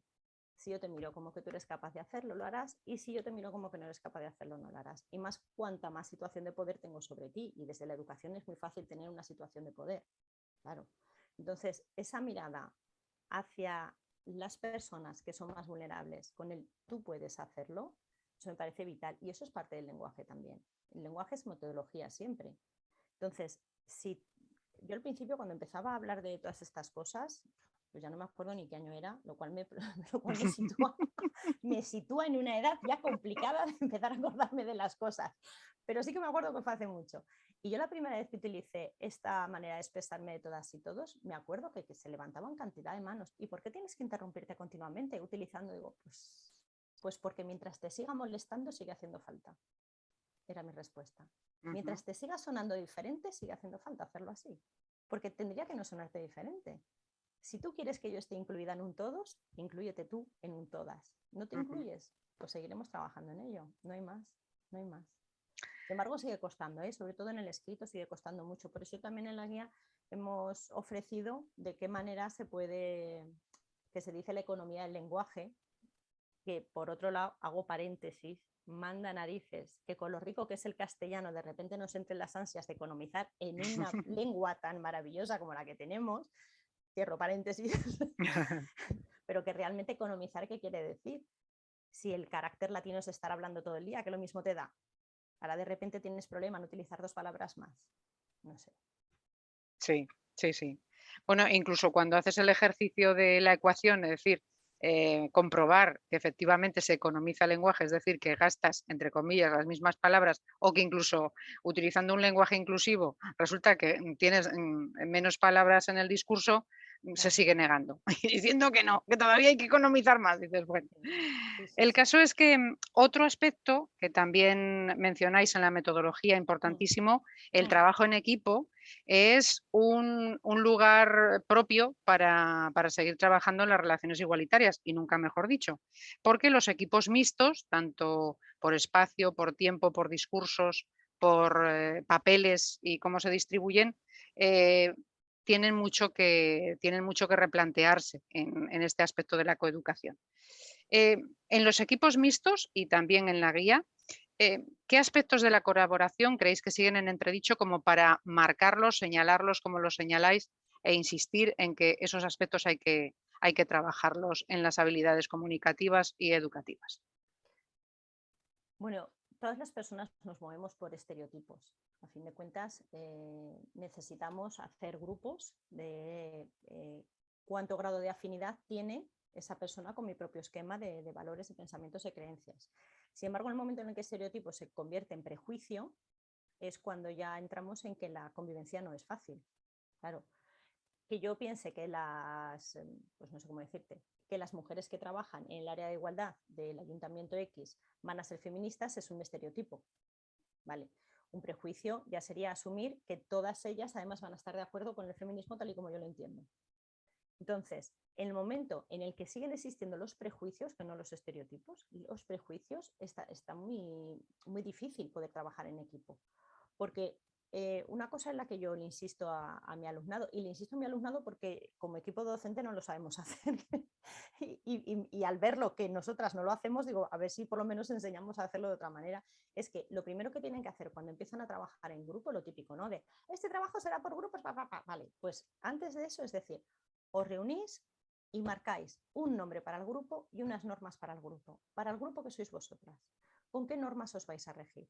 Si yo te miro como que tú eres capaz de hacerlo, lo harás. Y si yo te miro como que no eres capaz de hacerlo, no lo harás. Y más cuanta más situación de poder tengo sobre ti. Y desde la educación es muy fácil tener una situación de poder. Claro. Entonces, esa mirada hacia las personas que son más vulnerables, con el tú puedes hacerlo, eso me parece vital. Y eso es parte del lenguaje también. El lenguaje es metodología siempre. Entonces, si yo al principio cuando empezaba a hablar de todas estas cosas, pues ya no me acuerdo ni qué año era, lo cual me sitúa en una edad ya complicada de empezar a acordarme de las cosas. Pero sí que me acuerdo que fue hace mucho. Y yo la primera vez que utilicé esta manera de expresarme de todas y todos, me acuerdo que se levantaban cantidad de manos. ¿Y por qué tienes que interrumpirte continuamente utilizando? Digo, pues porque mientras te siga molestando sigue haciendo falta. Era mi respuesta. Mientras te siga sonando diferente, sigue haciendo falta hacerlo así. Porque tendría que no sonarte diferente. Si tú quieres que yo esté incluida en un todos, inclúyete tú en un todas. ¿No te incluyes? Pues seguiremos trabajando en ello. No hay más, no hay más. Sin embargo, sigue costando, sobre todo en el escrito sigue costando mucho. Por eso también en la guía hemos ofrecido de qué manera se puede, que se dice la economía del lenguaje, que por otro lado, hago paréntesis, manda narices, que con lo rico que es el castellano, de repente nos entren las ansias de economizar en una lengua tan maravillosa como la que tenemos, cierro paréntesis, pero que realmente economizar, ¿qué quiere decir? Si el carácter latino es estar hablando todo el día, que lo mismo te da. Ahora de repente tienes problema en utilizar 2 palabras más. No sé. Sí, sí, sí. Bueno, incluso cuando haces el ejercicio de la ecuación, es decir, comprobar que efectivamente se economiza el lenguaje, es decir, que gastas, entre comillas, las mismas palabras o que incluso utilizando un lenguaje inclusivo resulta que tienes menos palabras en el discurso, se sigue negando y diciendo que no, que todavía hay que economizar más. Dices, bueno. El caso es que otro aspecto que también mencionáis en la metodología importantísimo, el trabajo en equipo, es un lugar propio para seguir trabajando en las relaciones igualitarias, y nunca mejor dicho, porque los equipos mixtos, tanto por espacio, por tiempo, por discursos, por papeles y cómo se distribuyen, tienen mucho que replantearse en este aspecto de la coeducación. En los equipos mixtos y también en la guía, ¿qué aspectos de la colaboración creéis que siguen en entredicho como para marcarlos, señalarlos como los señaláis e insistir en que esos aspectos hay que trabajarlos en las habilidades comunicativas y educativas? Bueno, todas las personas nos movemos por estereotipos. A fin de cuentas, necesitamos hacer grupos de cuánto grado de afinidad tiene esa persona con mi propio esquema de valores, de pensamientos y creencias. Sin embargo, en el momento en el que el estereotipo se convierte en prejuicio, es cuando ya entramos en que la convivencia no es fácil. Claro, que yo piense que pues no sé cómo decirte, que las mujeres que trabajan en el área de igualdad del Ayuntamiento X van a ser feministas es un estereotipo, ¿vale? Un prejuicio ya sería asumir que todas ellas además van a estar de acuerdo con el feminismo tal y como yo lo entiendo. Entonces, en el momento en el que siguen existiendo los prejuicios, que no los estereotipos, los prejuicios, está muy, muy difícil poder trabajar en equipo. Porque una cosa en la que yo le insisto a mi alumnado, y le insisto a mi alumnado porque como equipo docente no lo sabemos hacer, y al verlo que nosotras no lo hacemos, digo, a ver si por lo menos enseñamos a hacerlo de otra manera, es que lo primero que tienen que hacer cuando empiezan a trabajar en grupo, lo típico, ¿no? De, este trabajo será por grupos, vale, pues antes de eso, es decir, os reunís y marcáis un nombre para el grupo y unas normas para el grupo. Para el grupo que sois vosotras, ¿con qué normas os vais a regir?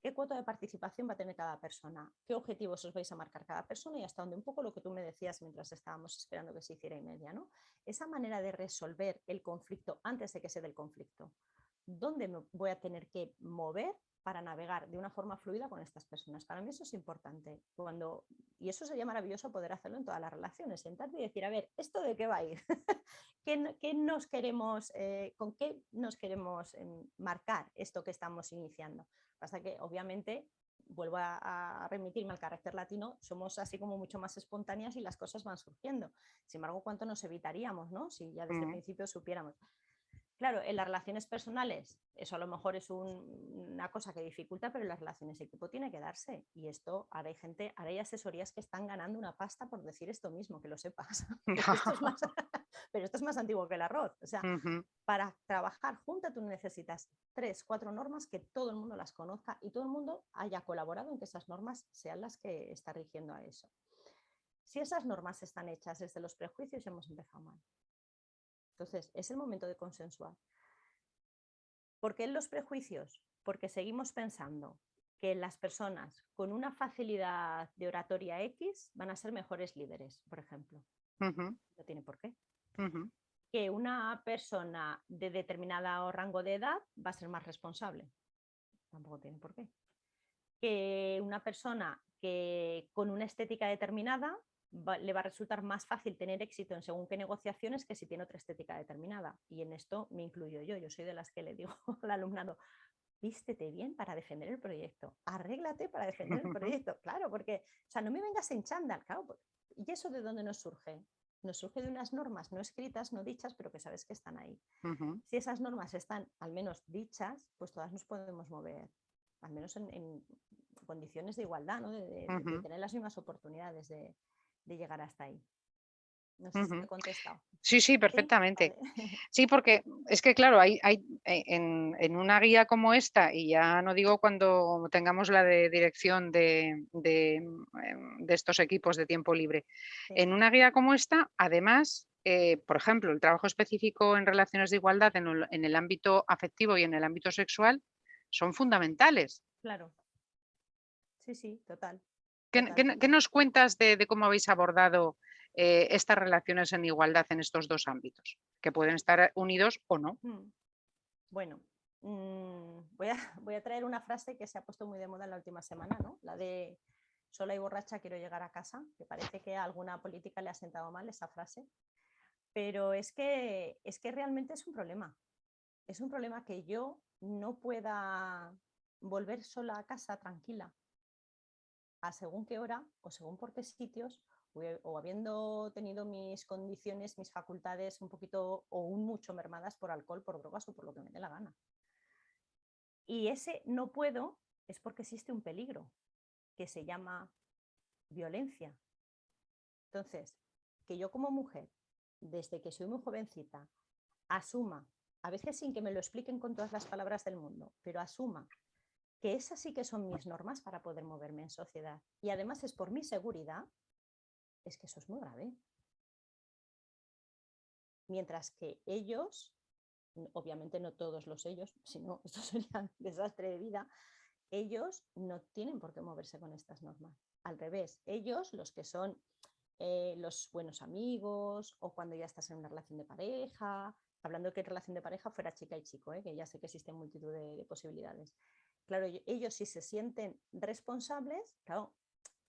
¿Qué cuota de participación va a tener cada persona? ¿Qué objetivos os vais a marcar cada persona? Y hasta donde un poco lo que tú me decías mientras estábamos esperando que se hiciera y media, ¿no? Esa manera de resolver el conflicto antes de que se dé el conflicto. dónde me voy a tener que mover para navegar de una forma fluida con estas personas. Para mí eso es importante. Y eso sería maravilloso poder hacerlo en todas las relaciones, sentarte y decir, a ver, ¿esto de qué va a ir? ¿Qué nos queremos, ¿Con qué nos queremos marcar esto que estamos iniciando? Pasa que obviamente, vuelvo a remitirme al carácter latino, somos así como mucho más espontáneas y las cosas van surgiendo. Sin embargo, ¿cuánto nos evitaríamos, ¿no? Si ya desde el principio supiéramos? Claro, en las relaciones personales, eso a lo mejor es una cosa que dificulta, pero en las relaciones de equipo tiene que darse. Y esto, ahora hay asesorías que están ganando una pasta por decir esto mismo, que lo sepas. Pero esto es más antiguo que el arroz. O sea, para trabajar junta tú necesitas 3, 4 normas que todo el mundo las conozca y todo el mundo haya colaborado en que esas normas sean las que están rigiendo a eso. Si esas normas están hechas desde los prejuicios, ya hemos empezado mal. Entonces, es el momento de consensuar. ¿Por qué los prejuicios? Porque seguimos pensando que las personas con una facilidad de oratoria X van a ser mejores líderes, por ejemplo. No tiene por qué. Que una persona de determinado rango de edad va a ser más responsable. Tampoco tiene por qué. Que una persona que con una estética determinada le va a resultar más fácil tener éxito en según qué negociaciones que si tiene otra estética determinada. Y en esto me incluyo yo. Yo soy de las que le digo al alumnado, vístete bien para defender el proyecto, arréglate para defender el proyecto. Claro, porque, o sea, no me vengas en chándal, claro. ¿Y eso de dónde nos surge? Nos surge de unas normas no escritas, no dichas, pero que sabes que están ahí. Si esas normas están al menos dichas, pues todas nos podemos mover, al menos en condiciones de igualdad, ¿no? de tener las mismas oportunidades de llegar hasta ahí. No sé si te he contestado. Sí, sí, perfectamente. ¿Sí? Vale. Sí, porque es que, claro, hay en una guía como esta, y ya no digo cuando tengamos la de dirección de estos equipos de tiempo libre, Sí. en una guía como esta, además, por ejemplo, el trabajo específico en relaciones de igualdad en el ámbito afectivo y en el ámbito sexual son fundamentales. Claro. Sí, sí, total. ¿Qué nos cuentas de cómo habéis abordado estas relaciones en igualdad en estos dos ámbitos? Que pueden estar unidos o no. Bueno, voy a traer una frase que se ha puesto muy de moda en la última semana, ¿no? La de sola y borracha quiero llegar a casa, que parece que a alguna política le ha sentado mal esa frase. Pero es que realmente es un problema. Es un problema que yo no pueda volver sola a casa tranquila a según qué hora o según por qué sitios o habiendo tenido mis condiciones, mis facultades un poquito o un mucho mermadas por alcohol, por drogas o por lo que me dé la gana. Y ese no puedo es porque existe un peligro que se llama violencia. Entonces, que yo como mujer, desde que soy muy jovencita, asuma, a veces sin que me lo expliquen con todas las palabras del mundo, pero asuma que esas sí que son mis normas para poder moverme en sociedad y además es por mi seguridad, es que eso es muy grave. Mientras que ellos, obviamente no todos los ellos, sino esto sería un desastre de vida, ellos no tienen por qué moverse con estas normas. Al revés, ellos, los que son los buenos amigos o cuando ya estás en una relación de pareja, hablando de que en relación de pareja fuera chica y chico, que ya sé que existen multitud de posibilidades. Claro, ellos si se sienten responsables, claro,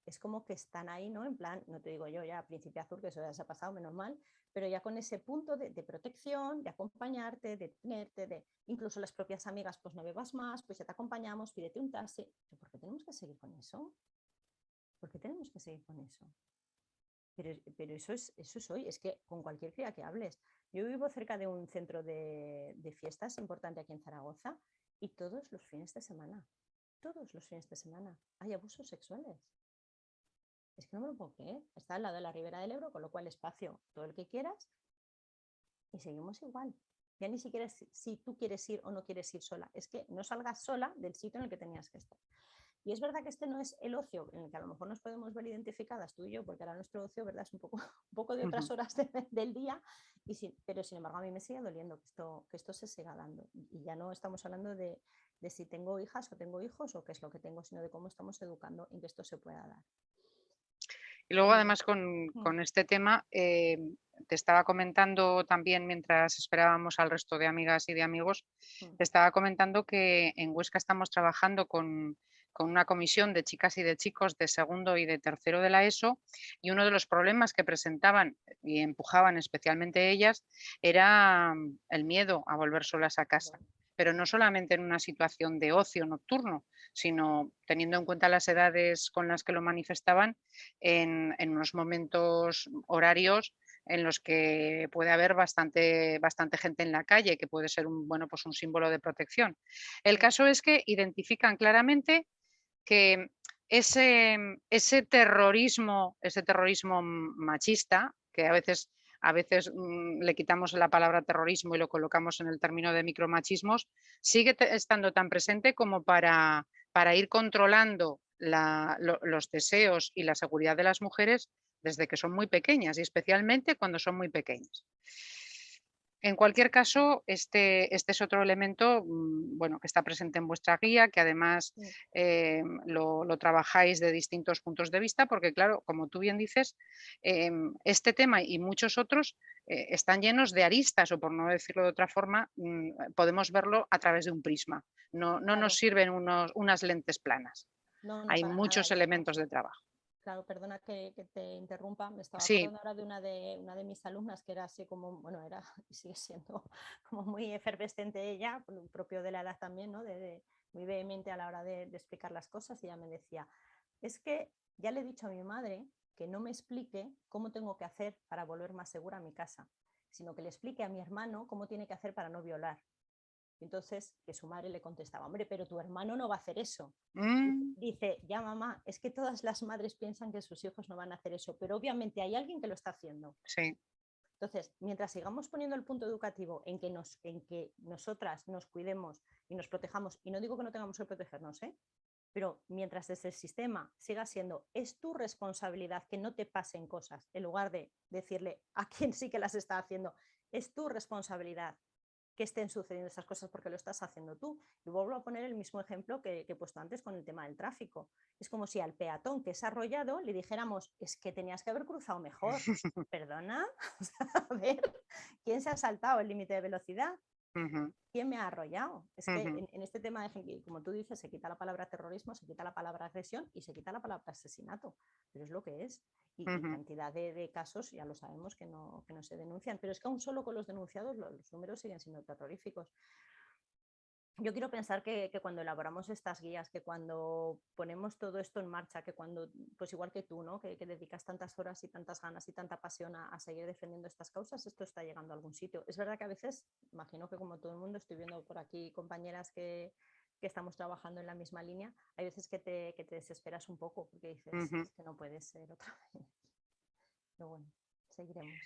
es como que están ahí, ¿no? En plan, no te digo yo ya Príncipe Azul, que eso ya se ha pasado, menos mal, pero ya con ese punto de protección, de acompañarte, de tenerte, incluso las propias amigas, pues no bebas más, pues ya te acompañamos, pídete un taxi. ¿Pero por qué tenemos que seguir con eso? ¿Por qué tenemos que seguir con eso? Pero eso es hoy, es que con cualquier cría que hables. Yo vivo cerca de un centro de fiestas importante aquí en Zaragoza y todos los fines de semana hay abusos sexuales. Es que no me lo puedo creer. Está al lado de la Ribera del Ebro, con lo cual espacio todo el que quieras y seguimos igual. Ya ni siquiera si tú quieres ir o no quieres ir sola. Es que no salgas sola del sitio en el que tenías que estar. Y es verdad que este no es el ocio en el que a lo mejor nos podemos ver identificadas tú y yo, porque ahora nuestro ocio, ¿verdad? Es un poco de otras horas del día, pero sin embargo a mí me sigue doliendo que esto se siga dando. Y ya no estamos hablando de si tengo hijas o tengo hijos o qué es lo que tengo, sino de cómo estamos educando en que esto se pueda dar. Y luego Y, además con, mm, con este tema, te estaba comentando también mientras esperábamos al resto de amigas y de amigos, mm, te estaba comentando que en Huesca estamos trabajando con una comisión de chicas y de chicos de segundo y de tercero de la ESO, y uno de los problemas que presentaban y empujaban especialmente ellas era el miedo a volver solas a casa. claro, Pero no solamente en una situación de ocio nocturno, sino teniendo en cuenta las edades con las que lo manifestaban, en unos momentos horarios en los que puede haber bastante gente en la calle, que puede ser bueno, pues un símbolo de protección. El sí, caso es que identifican claramente que ese terrorismo machista, que a veces le quitamos la palabra terrorismo y lo colocamos en el término de micromachismos, sigue estando tan presente como para ir controlando los deseos y la seguridad de las mujeres desde que son muy pequeñas y especialmente cuando son muy pequeñas. En cualquier caso, este es otro elemento, bueno, que está presente en vuestra guía, que además sí, lo trabajáis de distintos puntos de vista, porque claro, como tú bien dices, este tema y muchos otros están llenos de aristas, o por no decirlo de otra forma, podemos verlo a través de un prisma. No nos claro. sirven unas lentes planas. No, no, Hay para nada. muchos Y elementos además, de trabajo. claro, perdona que te interrumpa, me estaba Sí, acordando ahora de una de mis alumnas que era así como, bueno, era y sigue siendo como muy efervescente ella, propio de la edad también, ¿no? Muy vehemente a la hora de explicar las cosas, y ella me decía, es que ya le he dicho a mi madre que no me explique cómo tengo que hacer para volver más segura a mi casa, sino que le explique a mi hermano cómo tiene que hacer para no violar. Y entonces, que su madre le contestaba, hombre, pero tu hermano no va a hacer eso. mm, Dice, ya mamá, es que todas las madres piensan que sus hijos no van a hacer eso, pero obviamente hay alguien que lo está haciendo. sí, Entonces, mientras sigamos poniendo el punto educativo en que nosotras nos cuidemos y nos protejamos, y no digo que no tengamos que protegernos, pero mientras desde el sistema siga siendo, es tu responsabilidad que no te pasen cosas, en lugar de decirle a quien sí que las está haciendo, es tu responsabilidad que estén sucediendo esas cosas porque lo estás haciendo tú. Y vuelvo a poner el mismo ejemplo que he puesto antes con el tema del tráfico. Es como si al peatón que es arrollado le dijéramos, es que tenías que haber cruzado mejor. ¿Perdona? A ver, ¿quién se ha saltado el límite de velocidad? ujú, ¿Quién me ha arrollado? Es que ujú, en este tema, como tú dices, se quita la palabra terrorismo, se quita la palabra agresión y se quita la palabra asesinato, pero es lo que es. Y ujú. cantidad de casos ya lo sabemos que no se denuncian, pero es que aún solo con los denunciados los números siguen siendo terroríficos. Yo quiero pensar que cuando elaboramos estas guías, que cuando ponemos todo esto en marcha, que cuando, pues igual que tú, ¿no? que dedicas tantas horas y tantas ganas y tanta pasión a seguir defendiendo estas causas, esto está llegando a algún sitio. Es verdad que a veces, imagino que como todo el mundo, estoy viendo por aquí compañeras que estamos trabajando en la misma línea, hay veces que te desesperas un poco porque dices, Ujú. es que no puede ser otra vez. Pero bueno, seguiremos.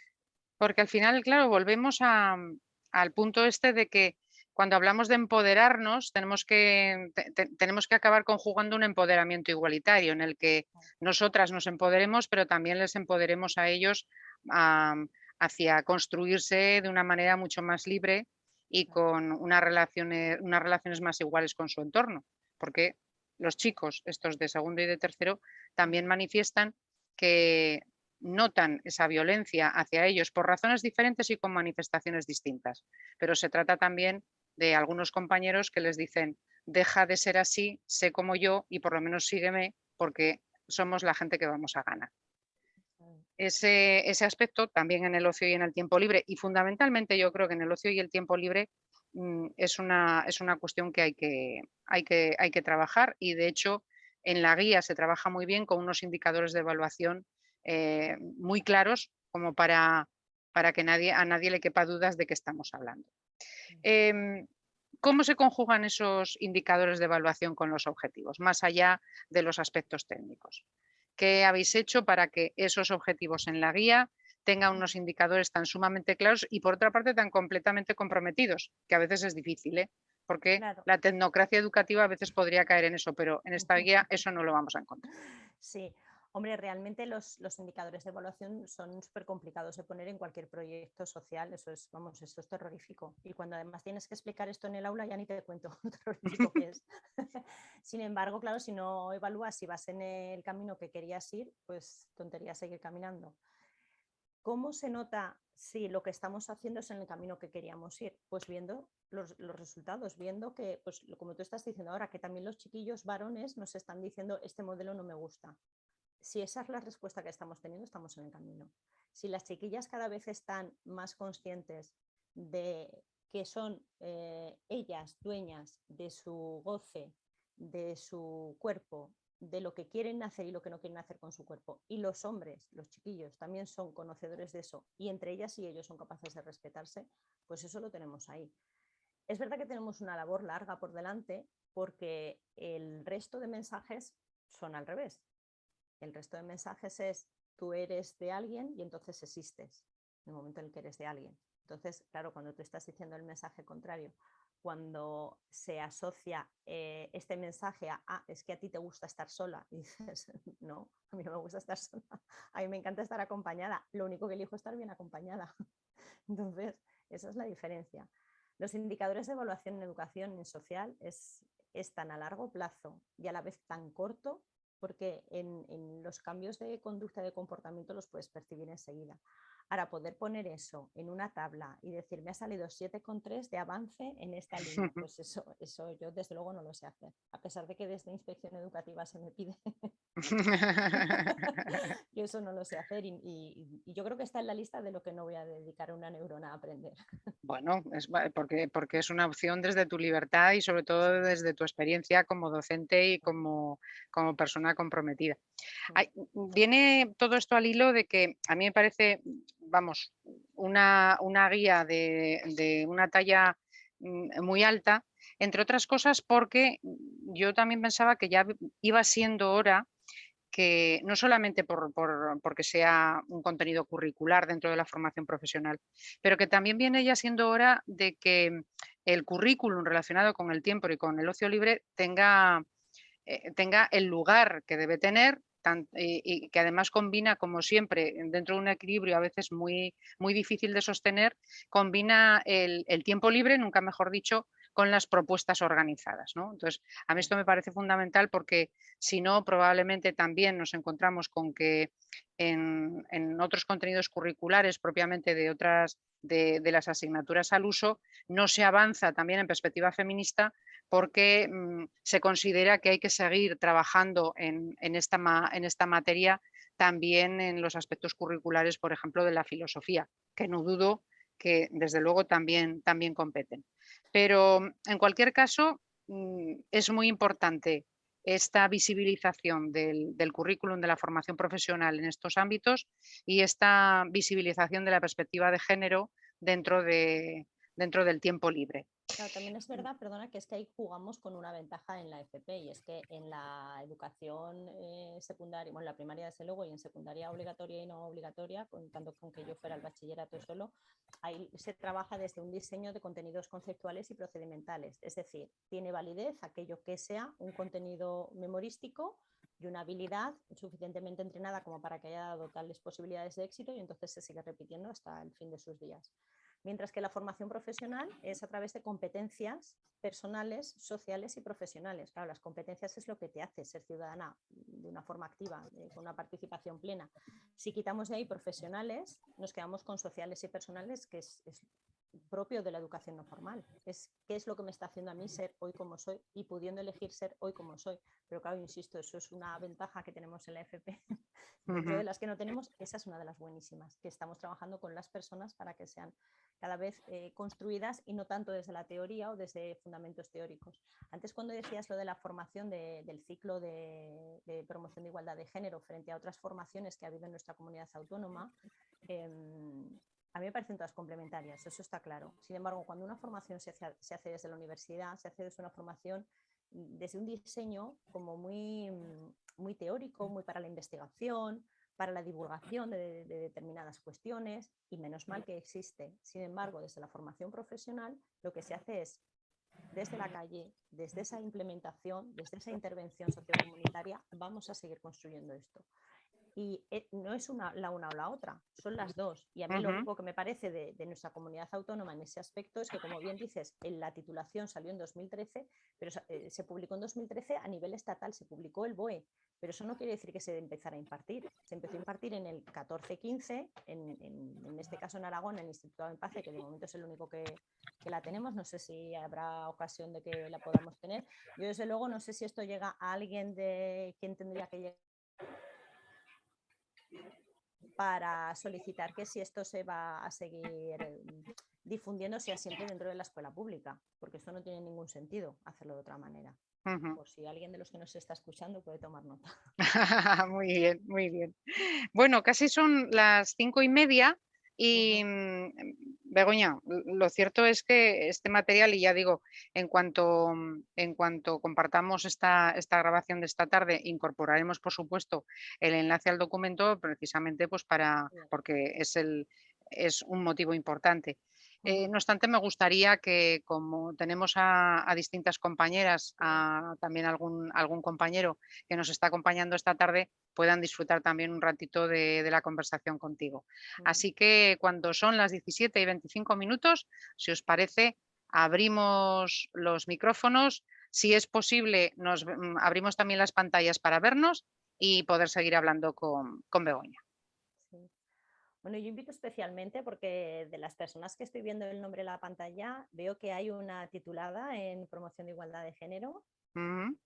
Porque al final, claro, volvemos al punto este de que cuando hablamos de empoderarnos, tenemos que acabar conjugando un empoderamiento igualitario en el que nosotras nos empoderemos, pero también les empoderemos a ellos am, hacia construirse de una manera mucho más libre y Claro, con unas relaciones más iguales con su entorno. Porque los chicos, estos de segundo y de tercero, también manifiestan que notan esa violencia hacia ellos por razones diferentes y con manifestaciones distintas. Pero se trata también de algunos compañeros que les dicen, deja de ser así, sé como yo y por lo menos sígueme porque somos la gente que vamos a ganar. claro. Ese aspecto también en el ocio y en el tiempo libre, y fundamentalmente yo creo que en el ocio y el tiempo libre es una cuestión que hay que trabajar, y de hecho en la guía se trabaja muy bien con unos indicadores de evaluación muy claros como para que a nadie le quepa dudas de qué estamos hablando. Em, ¿Cómo se conjugan esos indicadores de evaluación con los objetivos, más allá de los aspectos técnicos? ¿Qué habéis hecho para que esos objetivos en la guía tengan unos indicadores tan sumamente claros y, por otra parte, tan completamente comprometidos? Que a veces es difícil, ¿eh? Porque Claro. la tecnocracia educativa a veces podría caer en eso, pero en esta guía eso no lo vamos a encontrar. Sí, Hombre, realmente los indicadores de evaluación son súper complicados de poner en cualquier proyecto social, eso es, vamos, esto es terrorífico. Y cuando además tienes que explicar esto en el aula, ya ni te cuento lo terrorífico que es. Sin embargo, claro, si no evalúas si vas en el camino que querías ir, pues tontería seguir caminando. ¿Cómo se nota si lo que estamos haciendo es en el camino que queríamos ir? Pues viendo los resultados, viendo que, pues como tú estás diciendo ahora, que también los chiquillos varones nos están diciendo este modelo no me gusta. Si esa es la respuesta que estamos teniendo, estamos en el camino. Si las chiquillas cada vez están más conscientes de que son ellas dueñas de su goce, de su cuerpo, de lo que quieren hacer y lo que no quieren hacer con su cuerpo. Y los hombres, los chiquillos, también son conocedores de eso y entre ellas y ellos son capaces de respetarse, pues eso lo tenemos ahí. Es verdad que tenemos una labor larga por delante porque el resto de mensajes son al revés. El resto de mensajes es tú eres de alguien y entonces existes en el momento en el que eres de alguien. Entonces, claro, cuando tú estás diciendo el mensaje contrario, cuando se asocia este mensaje a es que a ti te gusta estar sola, y dices, no, a mí no me gusta estar sola, a mí me encanta estar acompañada, lo único que elijo es estar bien acompañada. Entonces, esa es la diferencia. Los indicadores de evaluación en educación en social es tan a largo plazo y a la vez tan corto porque en los cambios de conducta y de comportamiento los puedes percibir enseguida. Ahora, poder poner eso en una tabla y decir, me ha salido 7,3 de avance en esta línea, pues eso yo desde luego no lo sé hacer, a pesar de que desde inspección educativa se me pide. Yo eso no lo sé hacer y yo creo que está en la lista de lo que no voy a dedicar una neurona a aprender. Bueno, porque es una opción desde tu libertad y sobre todo desde tu experiencia como docente y como persona comprometida. Viene todo esto al hilo de que a mí me parece, vamos, una guía de una talla muy alta, entre otras cosas porque yo también pensaba que ya iba siendo hora que no solamente porque sea un contenido curricular dentro de la formación profesional, pero que también viene ya siendo hora de que el currículum relacionado con el tiempo y con el ocio libre tenga el lugar que debe tener y que además combina, como siempre, dentro de un equilibrio a veces muy difícil de sostener, combina el tiempo libre, nunca mejor dicho, con las propuestas organizadas, ¿no? Entonces, a mí esto me parece fundamental porque si no, probablemente también nos encontramos con que en otros contenidos curriculares propiamente de las asignaturas al uso, no se avanza también en perspectiva feminista porque se considera que hay que seguir trabajando en esta materia también en los aspectos curriculares, por ejemplo, de la filosofía, que no dudo que desde luego también competen. Pero en cualquier caso, es muy importante esta visibilización del currículum de la formación profesional en estos ámbitos y esta visibilización de la perspectiva de género dentro del tiempo libre. Claro, también es verdad, perdona, que es que ahí jugamos con una ventaja en la FP y es que en la educación secundaria, bueno, en la primaria desde luego y en secundaria obligatoria y no obligatoria, tanto con que yo fuera al bachillerato solo, ahí se trabaja desde un diseño de contenidos conceptuales y procedimentales, es decir, tiene validez aquello que sea un contenido memorístico y una habilidad suficientemente entrenada como para que haya dado tales posibilidades de éxito y entonces se sigue repitiendo hasta el fin de sus días. Mientras que la formación profesional es a través de competencias personales, sociales y profesionales. Claro, las competencias es lo que te hace ser ciudadana de una forma activa, con una participación plena. Si quitamos de ahí profesionales, nos quedamos con sociales y personales, que es propio de la educación no formal. Es qué es lo que me está haciendo a mí ser hoy como soy y pudiendo elegir ser hoy como soy. Pero claro, insisto, eso es una ventaja que tenemos en la FP. Dentro de las que no tenemos, esa es una de las buenísimas, que estamos trabajando con las personas para que sean cada vez construidas y no tanto desde la teoría o desde fundamentos teóricos. Antes cuando decías lo de la formación del ciclo de promoción de igualdad de género frente a otras formaciones que ha habido en nuestra comunidad autónoma, a mí me parecen todas complementarias, eso está claro. Sin embargo, cuando una formación se hace desde la universidad, se hace desde una formación desde un diseño como muy teórico, muy para la investigación, para la divulgación de determinadas cuestiones y menos mal que existe. Sin embargo, desde la formación profesional lo que se hace es desde la calle, desde esa implementación, desde esa intervención sociocomunitaria, vamos a seguir construyendo esto. Y no es la una o la otra, son las dos. Y a mí lo único que me parece de nuestra comunidad autónoma en ese aspecto es que, como bien dices, la titulación salió en 2013, pero se publicó en 2013 a nivel estatal, se publicó el BOE, pero eso no quiere decir que se empezara a impartir. Se empezó a impartir en el 14-15, en este caso en Aragón, en el Instituto de Empace, que de momento es el único que la tenemos. No sé si habrá ocasión de que la podamos tener. Yo, desde luego, no sé si esto llega a alguien de quien tendría que llegar para solicitar que si esto se va a seguir difundiendo sea siempre dentro de la escuela pública, porque esto no tiene ningún sentido hacerlo de otra manera. Por si alguien de los que nos está escuchando puede tomar nota. Muy bien, muy bien. Bueno, casi son las 5:30 y Begoña, lo cierto es que este material, y ya digo, en cuanto compartamos esta grabación de esta tarde, incorporaremos, por supuesto, el enlace al documento precisamente pues porque es un motivo importante. No obstante, me gustaría que, como tenemos a distintas compañeras, también algún compañero que nos está acompañando esta tarde, puedan disfrutar también un ratito de la conversación contigo. Así que cuando son las 17:25, si os parece, abrimos los micrófonos. Si es posible, abrimos también las pantallas para vernos y poder seguir hablando con Begoña. Sí. Bueno, yo invito especialmente porque de las personas que estoy viendo el nombre en la pantalla, veo que hay una titulada en promoción de igualdad de género.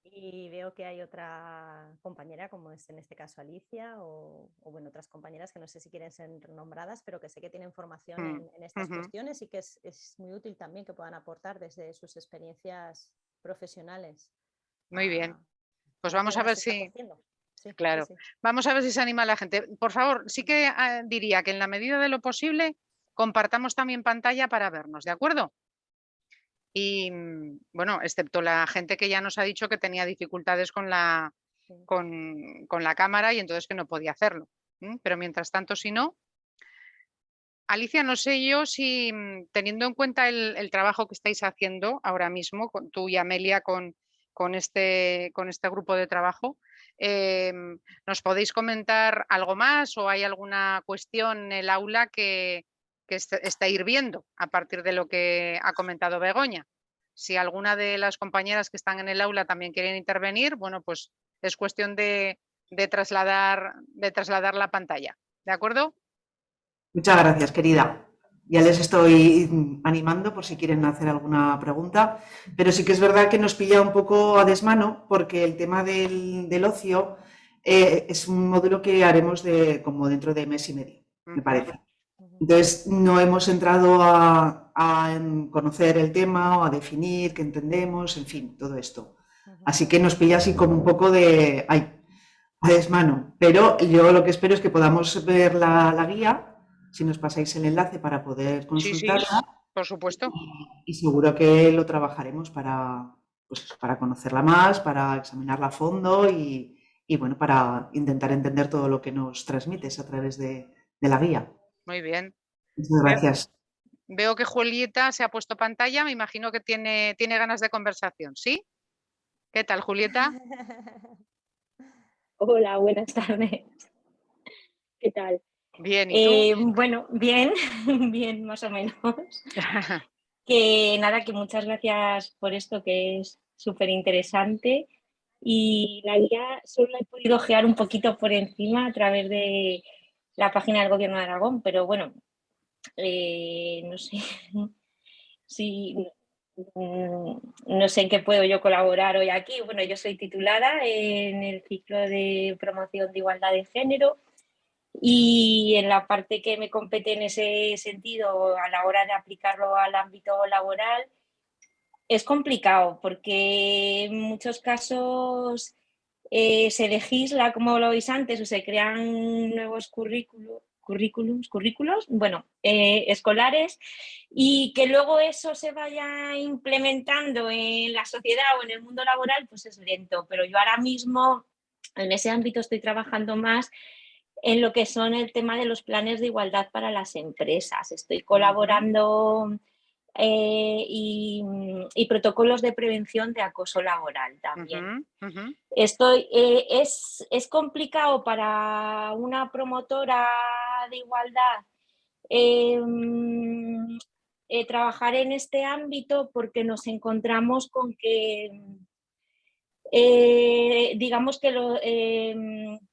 Y veo que hay otra compañera, como es en este caso Alicia, o bueno, otras compañeras que no sé si quieren ser nombradas, pero que sé que tienen formación en estas cuestiones y que es muy útil también que puedan aportar desde sus experiencias profesionales. Muy bien. Pues Ahora que vamos a además ver se está si... cociendo. Sí, Claro, sí, sí. vamos a ver si se anima la gente. Por favor, sí que diría que en la medida de lo posible compartamos también pantalla para vernos, ¿de acuerdo? Y bueno, excepto la gente que ya nos ha dicho que tenía dificultades con la cámara y entonces que no podía hacerlo. Pero mientras tanto, si no, Alicia, no sé yo si teniendo en cuenta el trabajo que estáis haciendo ahora mismo, tú y Amelia con este grupo de trabajo, ¿nos podéis comentar algo más o hay alguna cuestión en el aula que estáis viendo a partir de lo que ha comentado Begoña? Si alguna de las compañeras que están en el aula también quieren intervenir, bueno, pues es cuestión de trasladar la pantalla. ¿De acuerdo? Muchas gracias, querida. Ya les estoy animando por si quieren hacer alguna pregunta, pero sí que es verdad que nos pilla un poco a desmano porque el tema del ocio es un módulo que haremos como dentro de mes y medio, me parece. Entonces, no hemos entrado a conocer el tema o a definir qué entendemos, en fin, todo esto. Así que nos pilla así como un poco a desmano. Pero yo lo que espero es que podamos ver la guía, si nos pasáis el enlace para poder consultarla. Sí, por supuesto. Y seguro que lo trabajaremos para conocerla más, para examinarla a fondo y bueno, para intentar entender todo lo que nos transmites a través de la guía. Muy bien. Muchas gracias. Veo que Julieta se ha puesto pantalla, me imagino que tiene ganas de conversación, ¿sí? ¿Qué tal, Julieta? Hola, buenas tardes. ¿Qué tal? Bien, ¿y tú? Bueno, bien, bien, más o menos. Que nada, que muchas gracias por esto, que es súper interesante. Y la guía solo la he podido ojear un poquito por encima a través de la página del Gobierno de Aragón, pero bueno, no sé si no sé en qué puedo yo colaborar hoy aquí. Bueno, yo soy titulada en el ciclo de promoción de igualdad de género. Y en la parte que me compete en ese sentido, a la hora de aplicarlo al ámbito laboral, es complicado porque en muchos casos se legisla, como lo veis antes, o se crean nuevos currículos, bueno, escolares, y que luego eso se vaya implementando en la sociedad o en el mundo laboral, pues es lento. Pero yo ahora mismo en ese ámbito estoy trabajando más en lo que son el tema de los planes de igualdad para las empresas. Estoy colaborando y protocolos de prevención de acoso laboral también. Ujú. Es complicado para una promotora de igualdad trabajar en este ámbito porque nos encontramos con que digamos que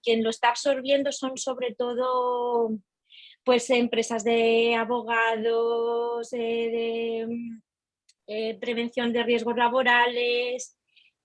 quien lo está absorbiendo son sobre todo pues empresas de abogados, prevención de riesgos laborales,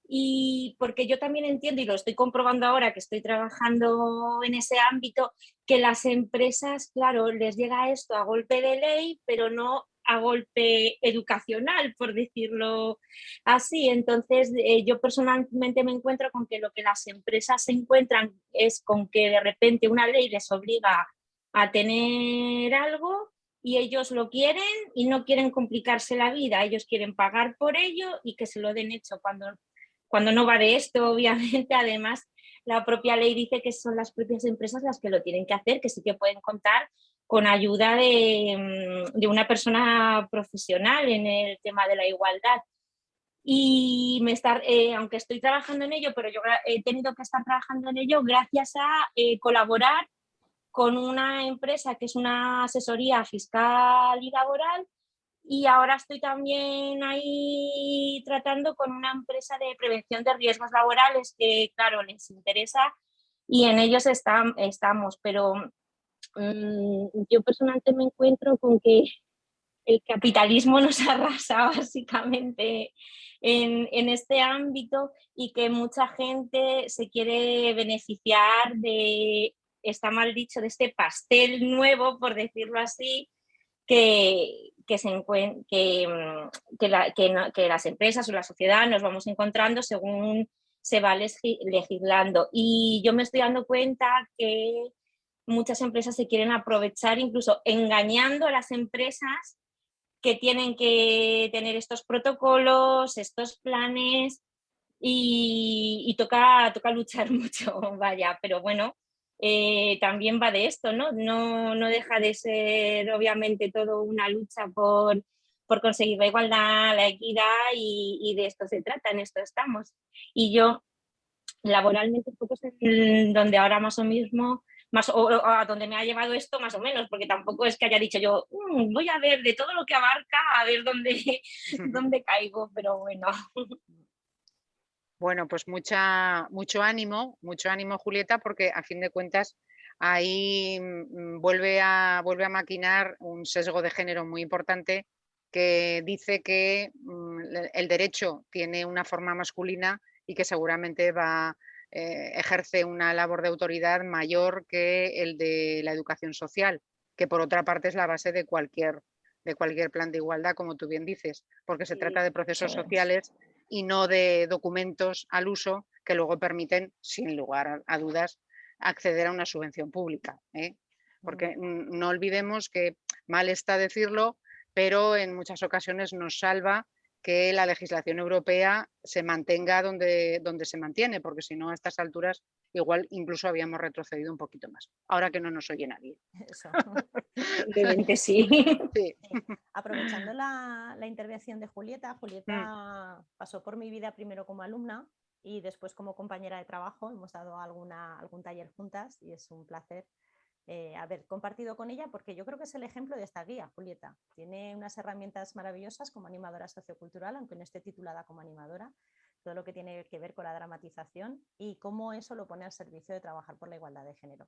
y porque yo también entiendo, y lo estoy comprobando ahora que estoy trabajando en ese ámbito, que las empresas, claro, les llega esto a golpe de ley, pero no a golpe educacional, por decirlo así. Entonces, yo personalmente me encuentro con que lo que las empresas se encuentran es con que de repente una ley les obliga a tener algo y ellos lo quieren y no quieren complicarse la vida, ellos quieren pagar por ello y que se lo den hecho cuando no va de esto, obviamente. Además, la propia ley dice que son las propias empresas las que lo tienen que hacer, que sí que pueden contar con ayuda de una persona profesional en el tema de la igualdad. Y aunque estoy trabajando en ello, pero yo he tenido que estar trabajando en ello gracias a colaborar con una empresa que es una asesoría fiscal y laboral, y ahora estoy también ahí tratando con una empresa de prevención de riesgos laborales que, claro, les interesa y en ellos estamos, pero yo personalmente me encuentro con que el capitalismo nos arrasa básicamente en este ámbito y que mucha gente se quiere beneficiar de, está mal dicho, de este pastel nuevo, por decirlo así, que las empresas o la sociedad nos vamos encontrando según se va legislando. Y yo me estoy dando cuenta que muchas empresas se quieren aprovechar, incluso engañando a las empresas que tienen que tener estos protocolos, estos planes, y toca luchar mucho, vaya, pero bueno, también va de esto, ¿no? No deja de ser obviamente todo una lucha por conseguir la igualdad, la equidad, y de esto se trata, en esto estamos. Y yo laboralmente un poco es donde ahora más o mismo, o a donde me ha llevado esto más o menos, porque tampoco es que haya dicho yo, voy a ver de todo lo que abarca, a ver dónde caigo, pero bueno. Bueno, pues mucho ánimo, Julieta, porque a fin de cuentas ahí vuelve a maquinar un sesgo de género muy importante que dice que el derecho tiene una forma masculina y que seguramente ejerce una labor de autoridad mayor que el de la educación social, que por otra parte es la base de cualquier plan de igualdad, como tú bien dices, porque se trata de procesos sociales y no de documentos al uso que luego permiten, sin lugar a dudas, acceder a una subvención pública, ¿eh? Porque no olvidemos que, mal está decirlo, pero en muchas ocasiones nos salva que la legislación europea se mantenga donde se mantiene, porque si no, a estas alturas igual incluso habíamos retrocedido un poquito más, ahora que no nos oye nadie. Eso. Evidentemente sí. Sí. Aprovechando la intervención de Julieta, pasó por mi vida primero como alumna y después como compañera de trabajo. Hemos dado algún taller juntas y es un placer haber compartido con ella, porque yo creo que es el ejemplo de esta guía. Julieta tiene unas herramientas maravillosas como animadora sociocultural, aunque no esté titulada como animadora, todo lo que tiene que ver con la dramatización y cómo eso lo pone al servicio de trabajar por la igualdad de género.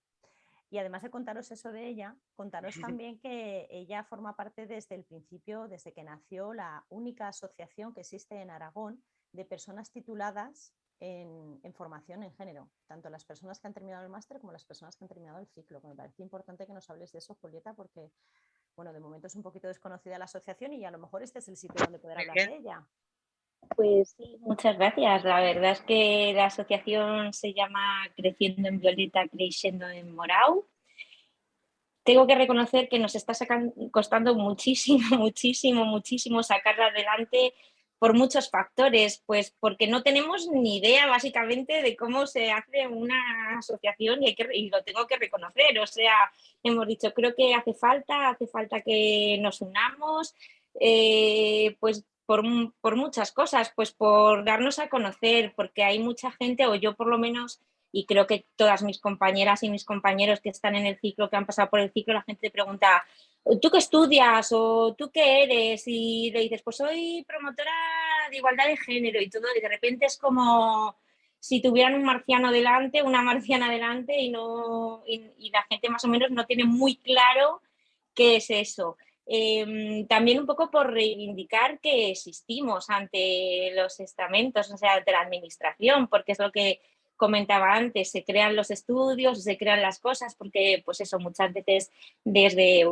Y además de contaros eso de ella, contaros también que ella forma parte desde el principio, desde que nació, la única asociación que existe en Aragón de personas tituladas en formación en género, tanto las personas que han terminado el máster como las personas que han terminado el ciclo. Me parece importante que nos hables de eso, Julieta, porque bueno, de momento es un poquito desconocida la asociación y a lo mejor este es el sitio donde poder hablar de ella. Pues sí, muchas gracias. La verdad es que la asociación se llama Creciendo en Violeta, Creixendo en Morau. Tengo que reconocer que nos está costando muchísimo sacarla adelante por muchos factores, pues porque no tenemos ni idea básicamente de cómo se hace una asociación y lo tengo que reconocer. O sea, hemos dicho, creo que hace falta que nos unamos, pues por muchas cosas, pues por darnos a conocer, porque hay mucha gente, o yo por lo menos, y creo que todas mis compañeras y mis compañeros que están en el ciclo, que han pasado por el ciclo, la gente te pregunta, ¿tú qué estudias? ¿O tú qué eres? Y le dices, pues soy promotora de igualdad de género y todo, y de repente es como si tuvieran un marciano delante, una marciana delante, y la gente más o menos no tiene muy claro qué es eso. También un poco por reivindicar que existimos ante los estamentos, o sea, ante la administración, porque es lo que comentaba antes, se crean los estudios, se crean las cosas, porque pues eso, muchas veces desde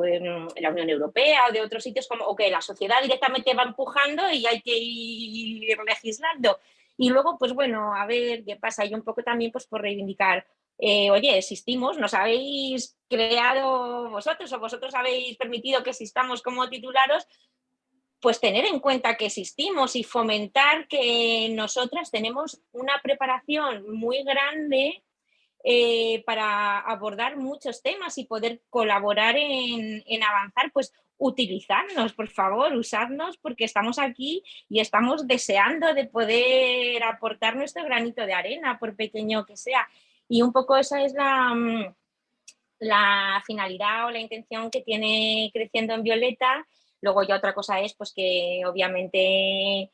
la Unión Europea o de otros sitios, como que la sociedad directamente va empujando y hay que ir legislando. Y luego, pues bueno, a ver qué pasa. Y un poco también pues por reivindicar, oye, existimos, nos habéis creado vosotros o vosotros habéis permitido que existamos como titularos, pues tener en cuenta que existimos y fomentar que nosotras tenemos una preparación muy grande para abordar muchos temas y poder colaborar en avanzar, pues utilizarnos, por favor, usarnos, porque estamos aquí y estamos deseando de poder aportar nuestro granito de arena, por pequeño que sea. Y un poco esa es la finalidad o la intención que tiene Creciendo en Violeta. Luego ya otra cosa es pues que obviamente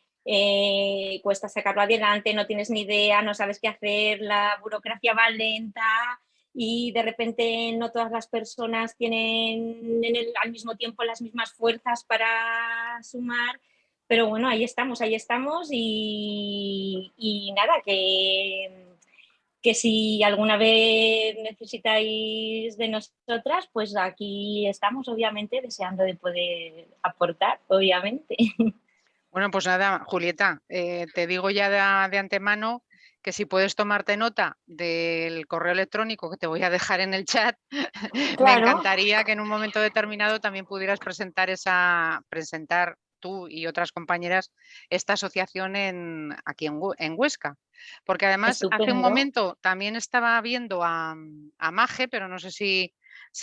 cuesta sacarlo adelante, no tienes ni idea, no sabes qué hacer, la burocracia va lenta y de repente no todas las personas tienen al mismo tiempo las mismas fuerzas para sumar, pero bueno, ahí estamos y nada, que si alguna vez necesitáis de nosotras, pues aquí estamos, obviamente, deseando de poder aportar, obviamente. Bueno, pues nada, Julieta, te digo ya de antemano que si puedes tomarte nota del correo electrónico que te voy a dejar en el chat, me Claro. encantaría que en un momento determinado también pudieras presentar tú y otras compañeras esta asociación aquí en Huesca. Porque además hace un Estupendo. momento también estaba viendo a Maje, pero no sé si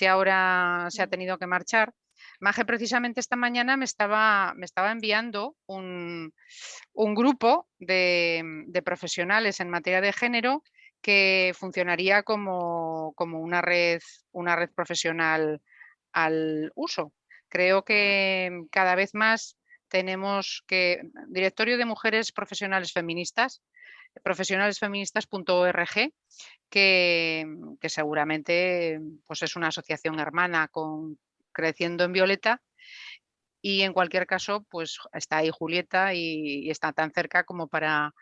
ahora se ha tenido que marchar. Maje precisamente esta mañana me estaba enviando un grupo de profesionales en materia de género que funcionaría como una red profesional al uso. Creo que cada vez más tenemos Directorio de Mujeres Profesionales Feministas, profesionalesfeministas.org, que seguramente pues es una asociación hermana con Creciendo en Violeta, y en cualquier caso pues está ahí Julieta y está tan cerca como para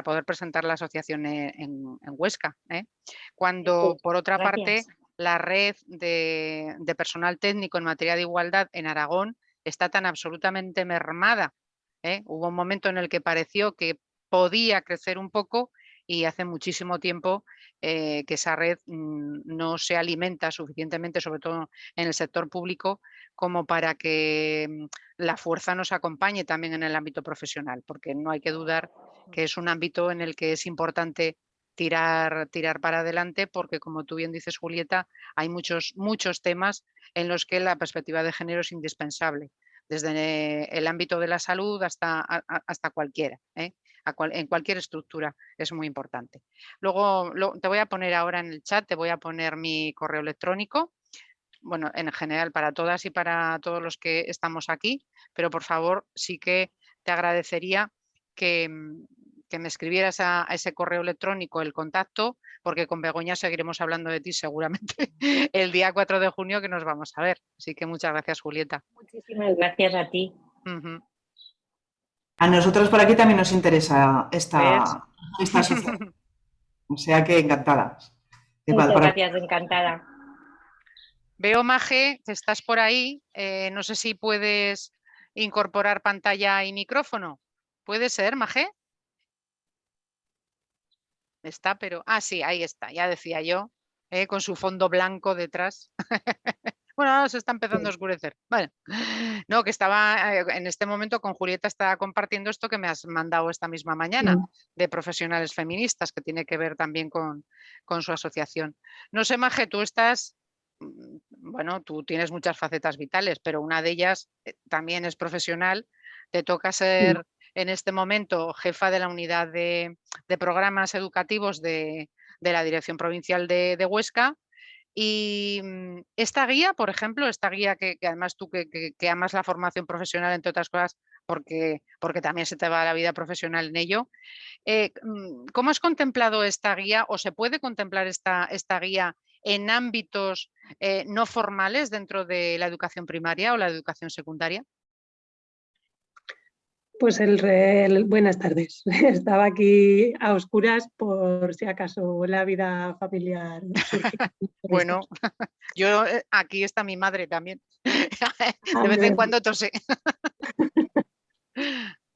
poder presentar la asociación en Huesca, ¿eh? Cuando por otra parte la red de personal técnico en materia de igualdad en Aragón está tan absolutamente mermada, ¿eh? Hubo un momento en el que pareció que podía crecer un poco y hace muchísimo tiempo que esa red no se alimenta suficientemente, sobre todo en el sector público, como para que la fuerza nos acompañe también en el ámbito profesional, porque no hay que dudar que es un ámbito en el que es importante tirar para adelante, porque como tú bien dices, Julieta, hay muchos temas en los que la perspectiva de género es indispensable, desde el ámbito de la salud hasta cualquiera, ¿eh? En cualquier estructura es muy importante. Luego te voy a poner ahora en el chat, te voy a poner mi correo electrónico, bueno, en general para todas y para todos los que estamos aquí, pero por favor sí que te agradecería que me escribieras a ese correo electrónico el contacto, porque con Begoña seguiremos hablando de ti seguramente el día 4 de junio que nos vamos a ver. Así que muchas gracias, Julieta. Muchísimas gracias a ti. A nosotros por aquí también nos interesa esta asociación. O sea que encantadas. Muchas gracias, encantada. Veo, Maje, que estás por ahí. No sé si puedes incorporar pantalla y micrófono. ¿Puede ser, Maje? Está, pero... Ah, sí, ahí está, ya decía yo, con su fondo blanco detrás. Bueno, ahora se está empezando a oscurecer. Bueno, no, que estaba en este momento con Julieta, estaba compartiendo esto que me has mandado esta misma mañana de profesionales feministas, que tiene que ver también con su asociación. No sé, Maje, tú estás bueno, tú tienes muchas facetas vitales, pero una de ellas también es profesional. Te toca ser en este momento jefa de la unidad de programas educativos de la Dirección Provincial de Huesca. Y esta guía, por ejemplo, esta guía que además tú que amas la formación profesional, entre otras cosas, porque también se te va la vida profesional en ello, ¿cómo has contemplado esta guía o se puede contemplar esta guía en ámbitos no formales dentro de la educación primaria o la educación secundaria? Pues buenas tardes. Estaba aquí a oscuras por si acaso la vida familiar surgía. Bueno, yo aquí está mi madre también. Ah, De vez en cuando tose.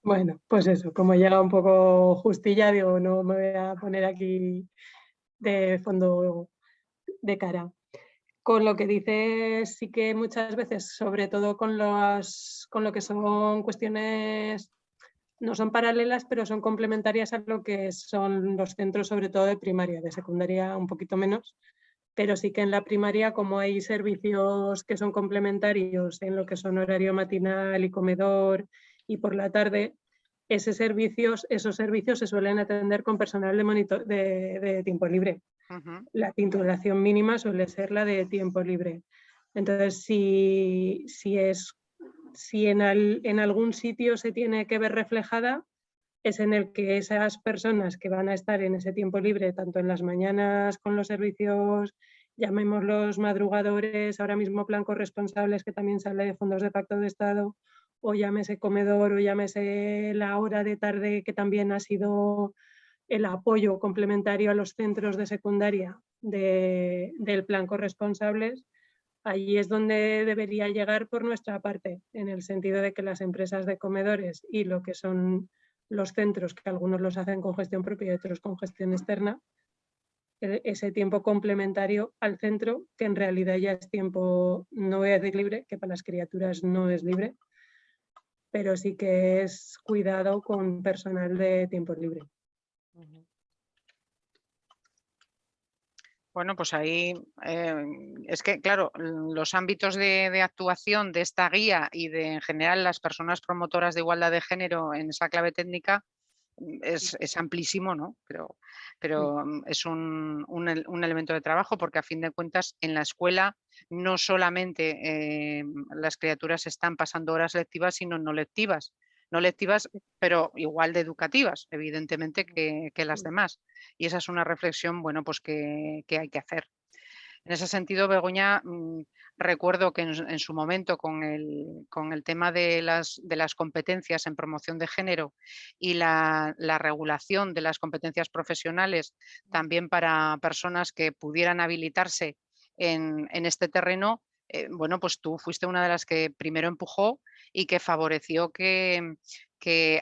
Bueno, pues eso, como llega un poco justilla, digo, no me voy a poner aquí de fondo de cara. Con lo que dices, sí que muchas veces, sobre todo con lo que son cuestiones, no son paralelas, pero son complementarias a lo que son los centros, sobre todo de primaria, de secundaria un poquito menos, pero sí que en la primaria, como hay servicios que son complementarios en lo que son horario matinal y comedor y por la tarde, esos servicios se suelen atender con personal de tiempo libre. La titulación mínima suele ser la de tiempo libre. Entonces, si en algún sitio se tiene que ver reflejada, es en el que esas personas que van a estar en ese tiempo libre, tanto en las mañanas con los servicios, llamémoslos madrugadores, ahora mismo plan corresponsables, que también sale de fondos de pacto de Estado, o llámese comedor, o llámese la hora de tarde, que también ha sido el apoyo complementario a los centros de secundaria del plan corresponsables, allí es donde debería llegar por nuestra parte, en el sentido de que las empresas de comedores y lo que son los centros, que algunos los hacen con gestión propia y otros con gestión externa, ese tiempo complementario al centro, que en realidad ya es tiempo, no es libre, que para las criaturas no es libre, pero sí que es cuidado con personal de tiempo libre. Bueno, pues ahí es que, claro, los ámbitos de actuación de esta guía y de en general las personas promotoras de igualdad de género en esa clave técnica es amplísimo, ¿no? Pero es un elemento de trabajo porque a fin de cuentas en la escuela no solamente las criaturas están pasando horas lectivas, sino no lectivas. No lectivas, pero igual de educativas, evidentemente, que las demás. Y esa es una reflexión, bueno, pues que hay que hacer. En ese sentido, Begoña, recuerdo que en su momento con el tema de las competencias en promoción de género y la regulación de las competencias profesionales también para personas que pudieran habilitarse en este terreno, bueno, pues tú fuiste una de las que primero empujó y que favoreció que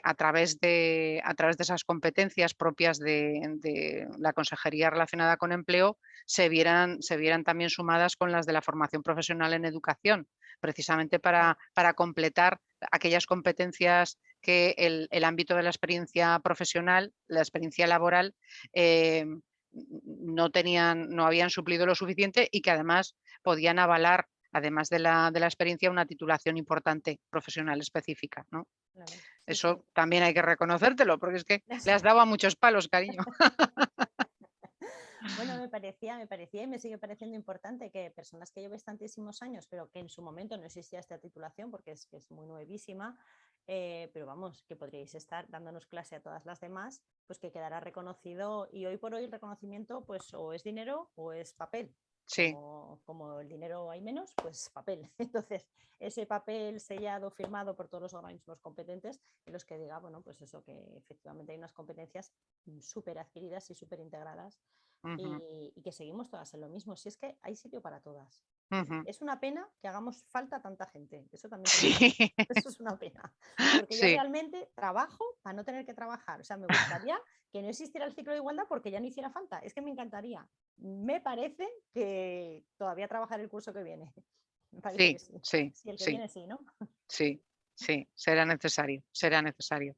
a través de esas competencias propias de la consejería relacionada con empleo se vieran también sumadas con las de la formación profesional en educación, precisamente para completar aquellas competencias que el ámbito de la experiencia profesional, la experiencia laboral, no habían suplido lo suficiente y que además podían avalar, además de la experiencia, una titulación importante profesional específica, ¿no? Claro, sí, Eso sí. también hay que reconocértelo, porque es que le has dado a muchos palos, cariño. Bueno, me parecía y me sigue pareciendo importante que personas que llevéis tantísimos años, pero que en su momento no existía esta titulación porque es muy nuevísima, pero vamos, que podríais estar dándonos clase a todas las demás, pues que quedará reconocido, y hoy por hoy el reconocimiento pues o es dinero o es papel. Sí. Como el dinero hay menos, pues papel. Entonces, ese papel sellado, firmado por todos los organismos competentes, en los que diga, bueno, pues eso, que efectivamente hay unas competencias súper adquiridas y súper integradas. Y que seguimos todas en lo mismo. Si es que hay sitio para todas. Es una pena que hagamos falta tanta gente. Eso también. Sí. Eso es una pena. Porque yo Sí. realmente trabajo para no tener que trabajar. O sea, me gustaría que no existiera el ciclo de igualdad porque ya no hiciera falta. Es que me encantaría. Me parece que todavía trabajar el curso que viene. Me parece Sí, que sí. sí, Sí, el que sí, viene sí, ¿no? sí, sí, será necesario, será necesario.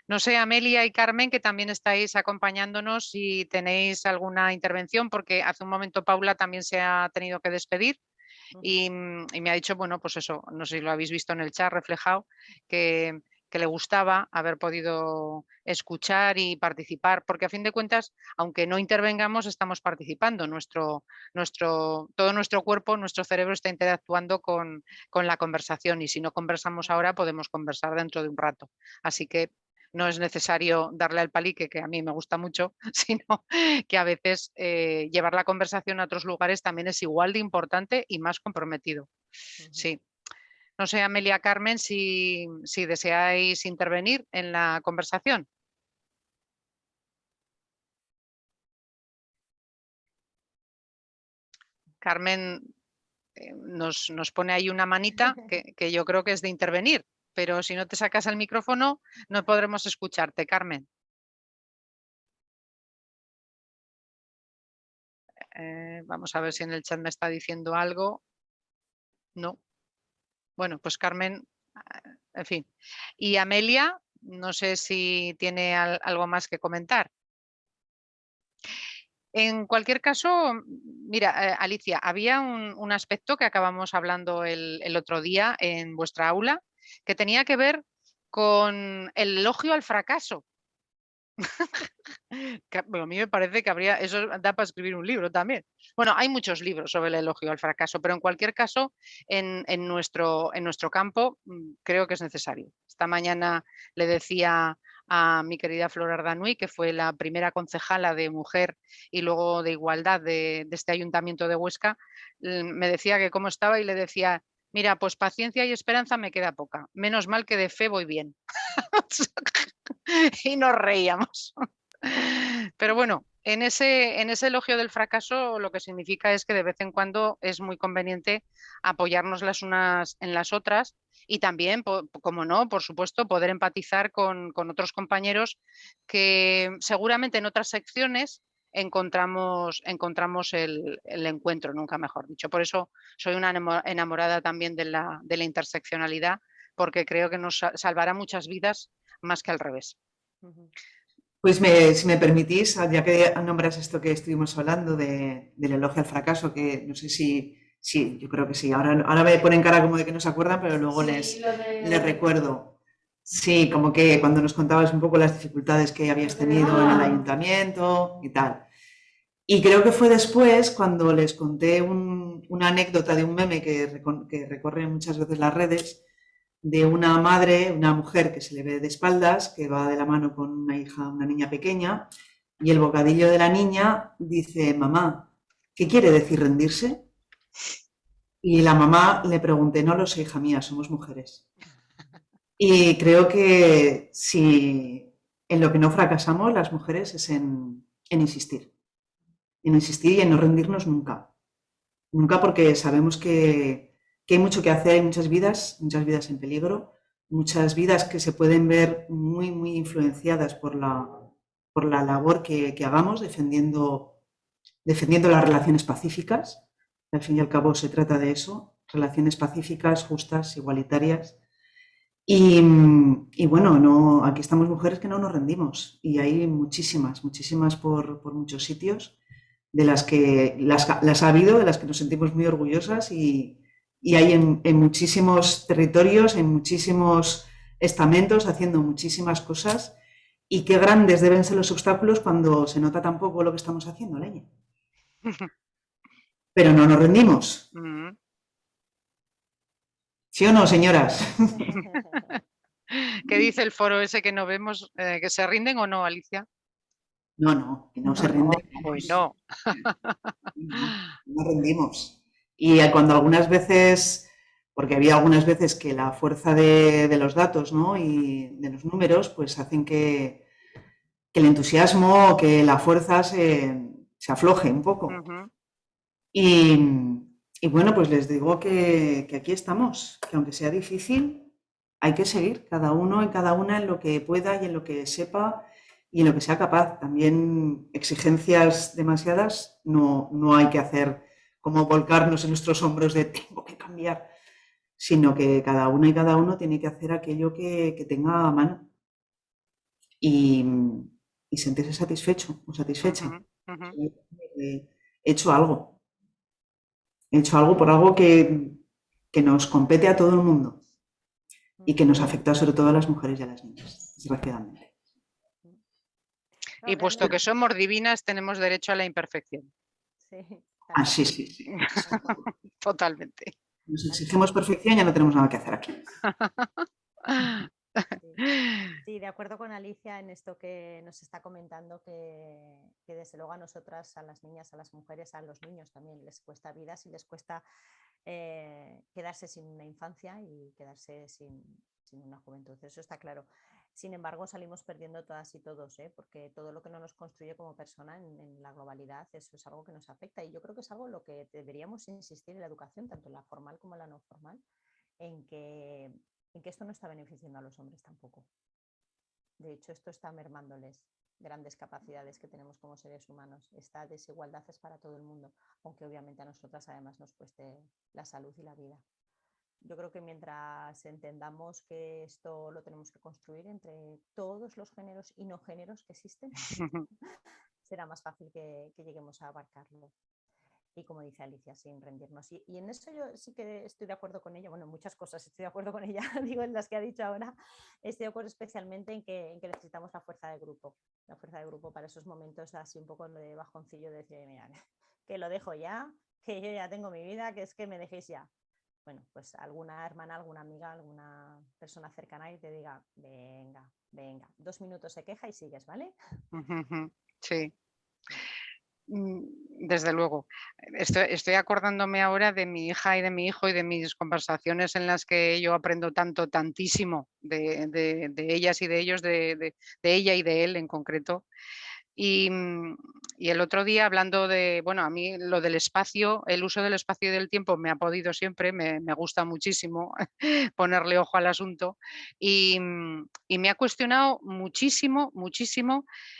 No sé, Amelia y Carmen, que también estáis acompañándonos, si tenéis alguna intervención, porque hace un momento Paula también se ha tenido que despedir. y me ha dicho, bueno, pues eso, no sé si lo habéis visto en el chat reflejado, que le gustaba haber podido escuchar y participar, porque a fin de cuentas, aunque no intervengamos, estamos participando. Todo nuestro cuerpo, nuestro cerebro está interactuando con la conversación, y si no conversamos ahora, podemos conversar dentro de un rato. Así que no es necesario darle al palique, que a mí me gusta mucho, sino que a veces llevar la conversación a otros lugares también es igual de importante y más comprometido. Sí. No sé, Amelia, Carmen, si deseáis intervenir en la conversación. Carmen nos pone ahí una manita que yo creo que es de intervenir, pero si no te sacas el micrófono no podremos escucharte, Carmen. Vamos a ver si en el chat me está diciendo algo. No. Bueno, pues Carmen, en fin. Y Amelia, no sé si tiene algo más que comentar. En cualquier caso, mira, Alicia, había un aspecto que acabamos hablando el otro día en vuestra aula, que tenía que ver con el elogio al fracaso. Bueno, a mí me parece que eso da para escribir un libro también. Bueno, hay muchos libros sobre el elogio al fracaso, pero en cualquier caso, en nuestro campo creo que es necesario. Esta mañana le decía a mi querida Flor Ardanuy, que fue la primera concejala de mujer y luego de igualdad de este ayuntamiento de Huesca, me decía que cómo estaba y le decía, mira, pues paciencia y esperanza me queda poca. Menos mal que de fe voy bien. Y nos reíamos. Pero bueno, en ese elogio del fracaso lo que significa es que de vez en cuando es muy conveniente apoyarnos las unas en las otras y también, como no, por supuesto, poder empatizar con otros compañeros que seguramente en otras secciones encontramos el encuentro, nunca mejor dicho. Por eso soy una enamorada también de la interseccionalidad, porque creo que nos salvará muchas vidas más que al revés. Pues si me permitís, ya que nombras esto que estuvimos hablando del elogio al fracaso, que no sé si yo creo que sí, ahora me ponen cara como de que no se acuerdan, pero luego Sí, les recuerdo. Sí, como que cuando nos contabas un poco las dificultades que habías tenido en el ayuntamiento y tal. Y creo que fue después cuando les conté una anécdota de un meme que recorre muchas veces las redes, de una madre, una mujer que se le ve de espaldas, que va de la mano con una hija, una niña pequeña, y el bocadillo de la niña dice, mamá, ¿qué quiere decir rendirse? Y la mamá le pregunté, no lo sé, hija mía, somos mujeres. Y creo que si en lo que no fracasamos las mujeres es en insistir y en no rendirnos nunca. Nunca, porque sabemos que hay mucho que hacer, hay muchas vidas en peligro, muchas vidas que se pueden ver muy, muy influenciadas por la labor que hagamos defendiendo las relaciones pacíficas. Al fin y al cabo se trata de eso, relaciones pacíficas, justas, igualitarias. Y bueno, aquí estamos mujeres que no nos rendimos, y hay muchísimas por muchos sitios, de las que las ha habido, de las que nos sentimos muy orgullosas, y hay en muchísimos territorios, en muchísimos estamentos, haciendo muchísimas cosas, y qué grandes deben ser los obstáculos cuando se nota tan poco lo que estamos haciendo, leña. Pero no nos rendimos. ¿Sí o no, señoras? ¿Qué dice el foro ese que no vemos? ¿Que se rinden o no, Alicia? No, que no se rinden. Pues no. No rendimos. Y cuando algunas veces, porque había algunas veces que la fuerza de los datos, ¿no?, y de los números, pues hacen que el entusiasmo o que la fuerza se afloje un poco. Y bueno, pues les digo que aquí estamos, que aunque sea difícil, hay que seguir, cada uno y cada una en lo que pueda y en lo que sepa y en lo que sea capaz. También exigencias demasiadas no hay que hacer, como volcarnos en nuestros hombros de tengo que cambiar, sino que cada una y cada uno tiene que hacer aquello que tenga a mano y sentirse satisfecho o satisfecha. He hecho algo. He hecho algo por algo que nos compete a todo el mundo y que nos afecta sobre todo a las mujeres y a las niñas, desgraciadamente. Y puesto que somos divinas, tenemos derecho a la imperfección. Sí, Sí, sí, sí. Totalmente. Nos exigimos perfección, ya no tenemos nada que hacer aquí. Sí, de acuerdo con Alicia en esto que nos está comentando, que desde luego a nosotras, a las niñas, a las mujeres, a los niños también les cuesta vidas y les cuesta quedarse sin una infancia y quedarse sin una juventud. Eso está claro. Sin embargo, salimos perdiendo todas y todos, porque todo lo que no nos construye como persona en la globalidad, eso es algo que nos afecta. Y yo creo que es algo en lo que deberíamos insistir en la educación, tanto la formal como la no formal, en que esto no está beneficiando a los hombres tampoco. De hecho, esto está mermándoles grandes capacidades que tenemos como seres humanos. Esta desigualdad es para todo el mundo, aunque obviamente a nosotras además nos cueste la salud y la vida. Yo creo que mientras entendamos que esto lo tenemos que construir entre todos los géneros y no géneros que existen, será más fácil que lleguemos a abarcarlo. Y como dice Alicia, sin rendirnos. Y en eso yo sí que estoy de acuerdo con ella. Bueno, en muchas cosas estoy de acuerdo con ella, digo, en las que ha dicho ahora, estoy de acuerdo especialmente en que necesitamos la fuerza de grupo. La fuerza de grupo para esos momentos así un poco de bajoncillo, de decir, mira, que lo dejo ya, que yo ya tengo mi vida, que es que me dejéis ya. Bueno, pues alguna hermana, alguna amiga, alguna persona cercana y te diga, venga, 2 minutos se queja y sigues, ¿vale? Sí. Desde luego. Estoy acordándome ahora de mi hija y de mi hijo y de mis conversaciones en las que yo aprendo tantísimo de ellas y de ellos, de ella y de él en concreto. Y el otro día hablando de, bueno, a mí lo del espacio, el uso del espacio y del tiempo me ha podido siempre, me gusta muchísimo ponerle ojo al asunto y me ha cuestionado muchísimo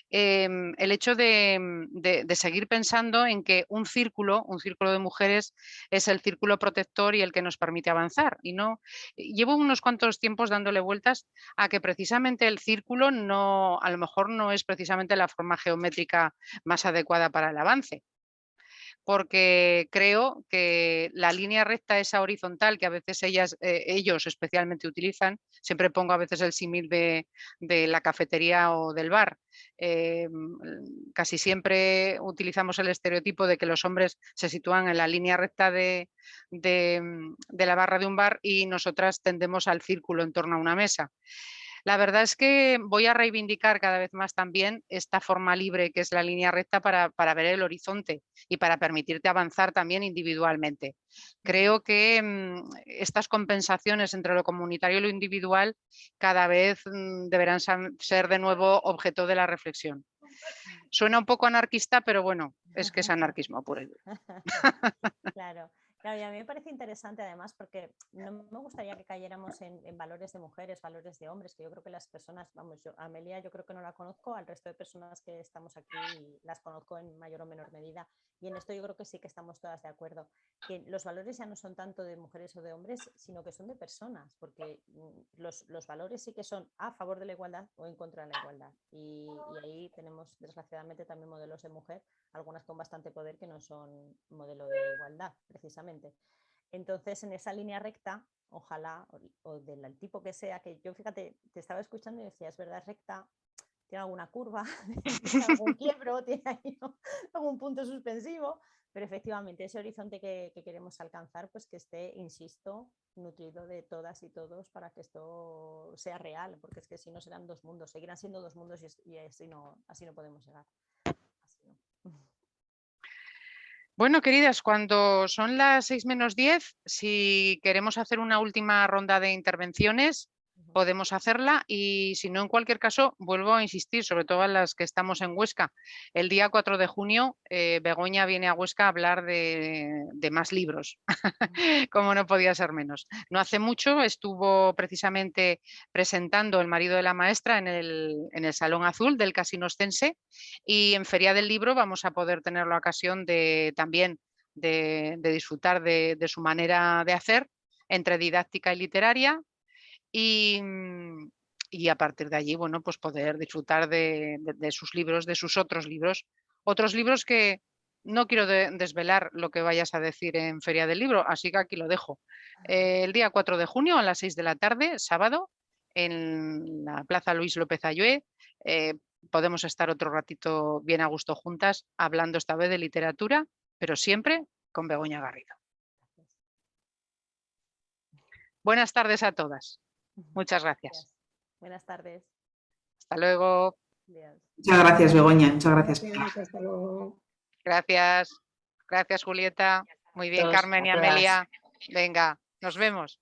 el hecho de seguir pensando en que un círculo de mujeres es el círculo protector y el que nos permite avanzar. Y no, llevo unos cuantos tiempos dándole vueltas a que precisamente el círculo no, a lo mejor no es precisamente la forma geométrica más adecuada para el avance. Porque creo que la línea recta, esa horizontal que a veces ellos especialmente utilizan, siempre pongo a veces el símil de la cafetería o del bar. Casi siempre utilizamos el estereotipo de que los hombres se sitúan en la línea recta de la barra de un bar y nosotras tendemos al círculo en torno a una mesa. La verdad es que voy a reivindicar cada vez más también esta forma libre que es la línea recta para ver el horizonte y para permitirte avanzar también individualmente. Creo que estas compensaciones entre lo comunitario y lo individual cada vez deberán ser de nuevo objeto de la reflexión. Suena un poco anarquista, pero bueno, es que es anarquismo puro. Claro. Claro, y a mí me parece interesante además porque no me gustaría que cayéramos en valores de mujeres, valores de hombres, que yo creo que las personas, vamos, yo, Amelia yo creo que no la conozco, al resto de personas que estamos aquí las conozco en mayor o menor medida y en esto yo creo que sí que estamos todas de acuerdo, que los valores ya no son tanto de mujeres o de hombres, sino que son de personas, porque los valores sí que son a favor de la igualdad o en contra de la igualdad y ahí tenemos desgraciadamente también modelos de mujer, algunas con bastante poder que no son modelo de igualdad precisamente. Entonces, en esa línea recta, ojalá, o del tipo que sea, que yo fíjate, te estaba escuchando y decía, es verdad, recta, tiene alguna curva, tiene algún quiebro, tiene ahí algún punto suspensivo, pero efectivamente ese horizonte que queremos alcanzar, pues que esté, insisto, nutrido de todas y todos para que esto sea real, porque es que si no serán dos mundos, seguirán siendo dos mundos y así no podemos llegar. Así no. Bueno, queridas, cuando son las 6 menos 10, si queremos hacer una última ronda de intervenciones, podemos hacerla y si no, en cualquier caso, vuelvo a insistir, sobre todo a las que estamos en Huesca. El día 4 de junio, Begoña viene a Huesca a hablar de más libros, como no podía ser menos. No hace mucho estuvo precisamente presentando El marido de la maestra en el Salón Azul del Casino Ostense y en Feria del Libro vamos a poder tener la ocasión también de disfrutar de su manera de hacer entre didáctica y literaria y a partir de allí, bueno, pues poder disfrutar de sus libros, de sus otros libros que no quiero desvelar lo que vayas a decir en Feria del Libro, así que aquí lo dejo. El día 4 de junio a las 6 de la tarde, sábado, en la Plaza Luis López Ayué, podemos estar otro ratito bien a gusto juntas, hablando esta vez de literatura, pero siempre con Begoña Garrido. Buenas tardes a todas. Muchas gracias. Buenas tardes. Hasta luego. Adiós. Muchas gracias, Begoña. Muchas gracias. Hasta luego. Gracias. Gracias, Julieta. Muy bien, Todos, Carmen y a todas. Amelia. Venga, nos vemos.